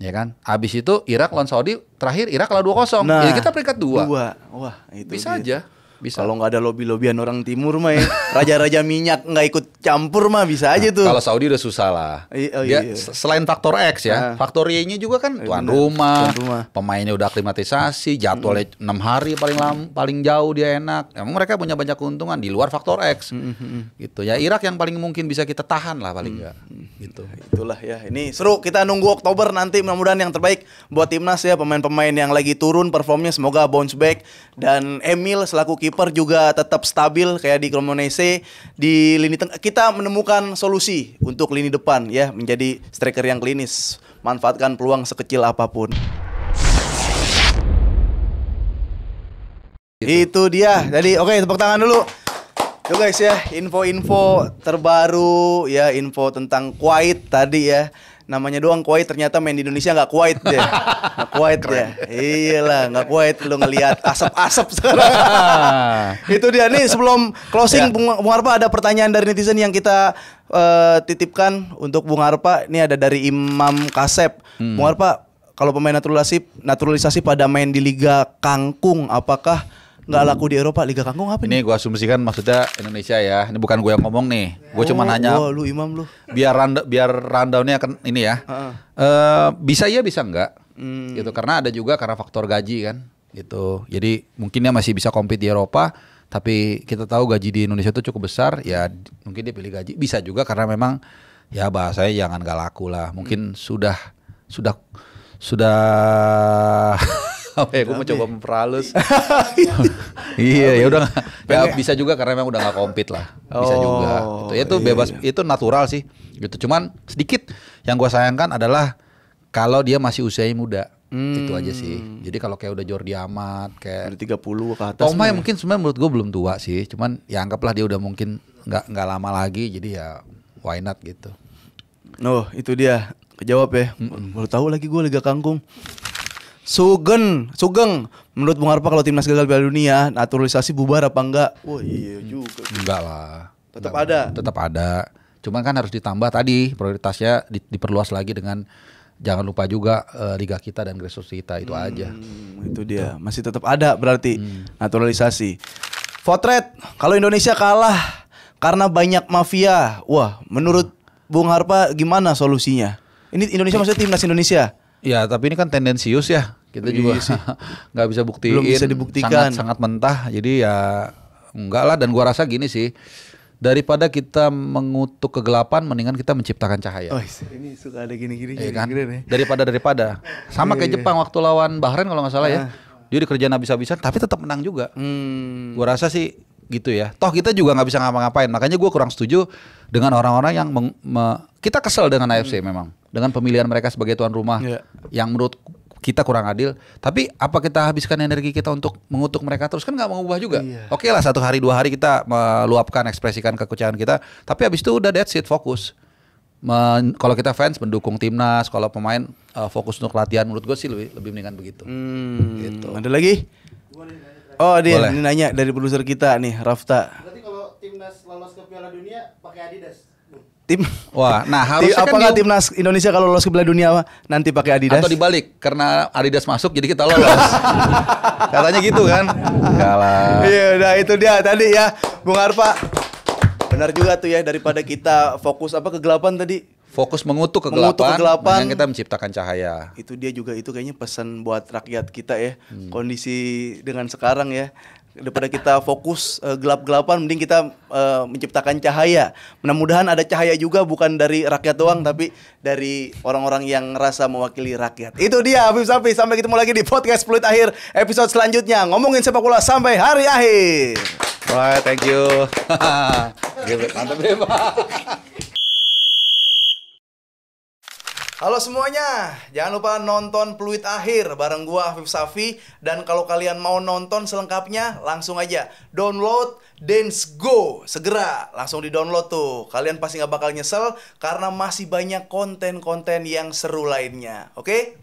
Ya kan? Abis itu Irak lawan Saudi, terakhir Irak kalah 2-0. Nah, Jadi kita peringkat 2. Wah, itu Bisa dia. aja. Bisa. Kalau nggak ada lobby-lobbyan orang timur mah ya, raja-raja minyak nggak ikut campur mah bisa aja tuh. Kalau Saudi udah susah lah. Dia selain faktor X ya, faktor Y-nya juga kan tuan rumah, pemainnya udah aklimatisasi, jadwalnya 6 hari paling jauh dia enak. Emang mereka punya banyak keuntungan di luar faktor X. Gitu. Ya Irak yang paling mungkin bisa kita tahan lah paling enggak. Gitu. Itulah ya. Ini seru, kita nunggu Oktober nanti, mudah-mudahan yang terbaik buat timnas ya, pemain-pemain yang lagi turun performnya semoga bounce back, dan Emil selaku kiper juga tetap stabil kayak di Cremonese. Di lini tengah kita menemukan solusi untuk lini depan ya, menjadi striker yang klinis, manfaatkan peluang sekecil apapun. Itu dia. Jadi oke, tepuk tangan dulu. Tuh guys ya, info-info terbaru ya, info tentang Kuwait tadi ya. Namanya doang Kuwait, ternyata main di Indonesia nggak Kuwait deh. Nggak Kuwait ya. Iyalah, nggak Kuwait, lu ngelihat asap-asap sekarang. Itu dia nih, sebelum closing Bung Harpa ada pertanyaan dari netizen yang kita titipkan untuk Bung Harpa. Ini ada dari Imam Kasep. Bung Harpa, kalau pemain naturalisasi pada main di Liga Kangkung, apakah nggak laku di Eropa? Liga Kangkung apa ini? nih? Gue asumsikan maksudnya Indonesia ya. Ini bukan gue yang ngomong nih. Gue cuma nanya. Lu Imam lu. Biar rundownnya akan ini ya. Bisa iya bisa enggak. Gitu, karena ada juga karena faktor gaji kan. Gitu. Jadi mungkin dia masih bisa compete di Eropa, tapi kita tahu gaji di Indonesia itu cukup besar. Ya mungkin dia pilih gaji. Bisa juga karena memang ya bahasanya jangan gak laku lah. Mungkin sudah apa ya, gue mau coba memperhalus. Iya, ya udah. Ya bisa juga karena memang udah nggak compete lah. Bisa juga. Gitu. Itu bebas, itu natural sih. Gitu. Cuman sedikit yang gue sayangkan adalah kalau dia masih usianya muda. Itu aja sih. Jadi kalau kayak udah Jordi Amat, kayak dari 30 ke atas. Pogba mungkin sebenarnya menurut gue belum tua sih. Cuman ya anggaplah dia udah mungkin nggak lama lagi. Jadi ya why not gitu. Oh, itu dia. Kejawab ya. Baru tahu lagi gue Liga Kangkung. Sugeng, menurut Bung Harpa kalau timnas gagal Piala Dunia, naturalisasi bubar apa enggak? Oh iya juga. Enggak lah. Tetap ada. Cuman kan harus ditambah tadi prioritasnya diperluas lagi dengan jangan lupa juga liga kita dan grassroots kita, itu aja. Itu dia. Masih tetap ada berarti naturalisasi. Potret, kalau Indonesia kalah karena banyak mafia. Wah, menurut Bung Harpa gimana solusinya? Ini Indonesia maksudnya timnas Indonesia. Ya, tapi ini kan tendensius ya. Kita juga nggak bisa buktiin. Belum bisa dibuktikan. Sangat mentah. Jadi ya enggak lah. Dan gua rasa gini sih, daripada kita mengutuk kegelapan, mendingan kita menciptakan cahaya. Oh, ini suka ada gini-gini. Iya kan? Daripada. Sama kayak Jepang waktu lawan Bahrain kalau nggak salah ya. Dia dikerjain habis-habisan tapi tetap menang juga. Gua rasa sih gitu ya. Toh kita juga nggak bisa ngapa-ngapain. Makanya gue kurang setuju dengan orang-orang yang kita kesel dengan AFC memang dengan pemilihan mereka sebagai tuan rumah yang menurut kita kurang adil. Tapi apa kita habiskan energi kita untuk mengutuk mereka terus, kan nggak mengubah juga. Oke lah 1 hari 2 hari kita meluapkan, ekspresikan kekecewaan kita. Tapi habis itu udah that's it, fokus. Kalau kita fans mendukung timnas, kalau pemain fokus untuk latihan, menurut gue sih lebih mendingan begitu. Gitu. Ada lagi? Oh dia ini nanya dari produser kita nih, Rafta. Berarti kalau timnas lolos ke Piala Dunia pakai Adidas. Wah, nah harusnya apakah timnas Indonesia kalau lolos ke Piala Dunia nanti pakai Adidas? Atau dibalik, karena Adidas masuk jadi kita lolos. Katanya gitu kan? Enggak lah. Iya, udah itu dia tadi ya, Bung Arfa. Benar juga tuh ya, daripada kita fokus kegelapan tadi. Fokus mengutuk kegelapan, kita menciptakan cahaya. Itu dia juga, itu kayaknya pesan buat rakyat kita ya. Kondisi dengan sekarang ya, daripada kita fokus gelap-gelapan, mending kita menciptakan cahaya. Mudah-mudahan ada cahaya juga, bukan dari rakyat doang, tapi dari orang-orang yang ngerasa mewakili rakyat. Itu dia Habib Safi, sampai ketemu lagi di podcast Peluit Akhir episode selanjutnya, ngomongin sepak bola sampai hari akhir. Bye, thank you. Mantap deh, Pak. Halo semuanya, jangan lupa nonton Peluit Akhir bareng gua Afif Safi. Dan kalau kalian mau nonton selengkapnya, langsung aja download Dance Go. Segera, langsung di-download tuh. Kalian pasti gak bakal nyesel, karena masih banyak konten-konten yang seru lainnya. Oke?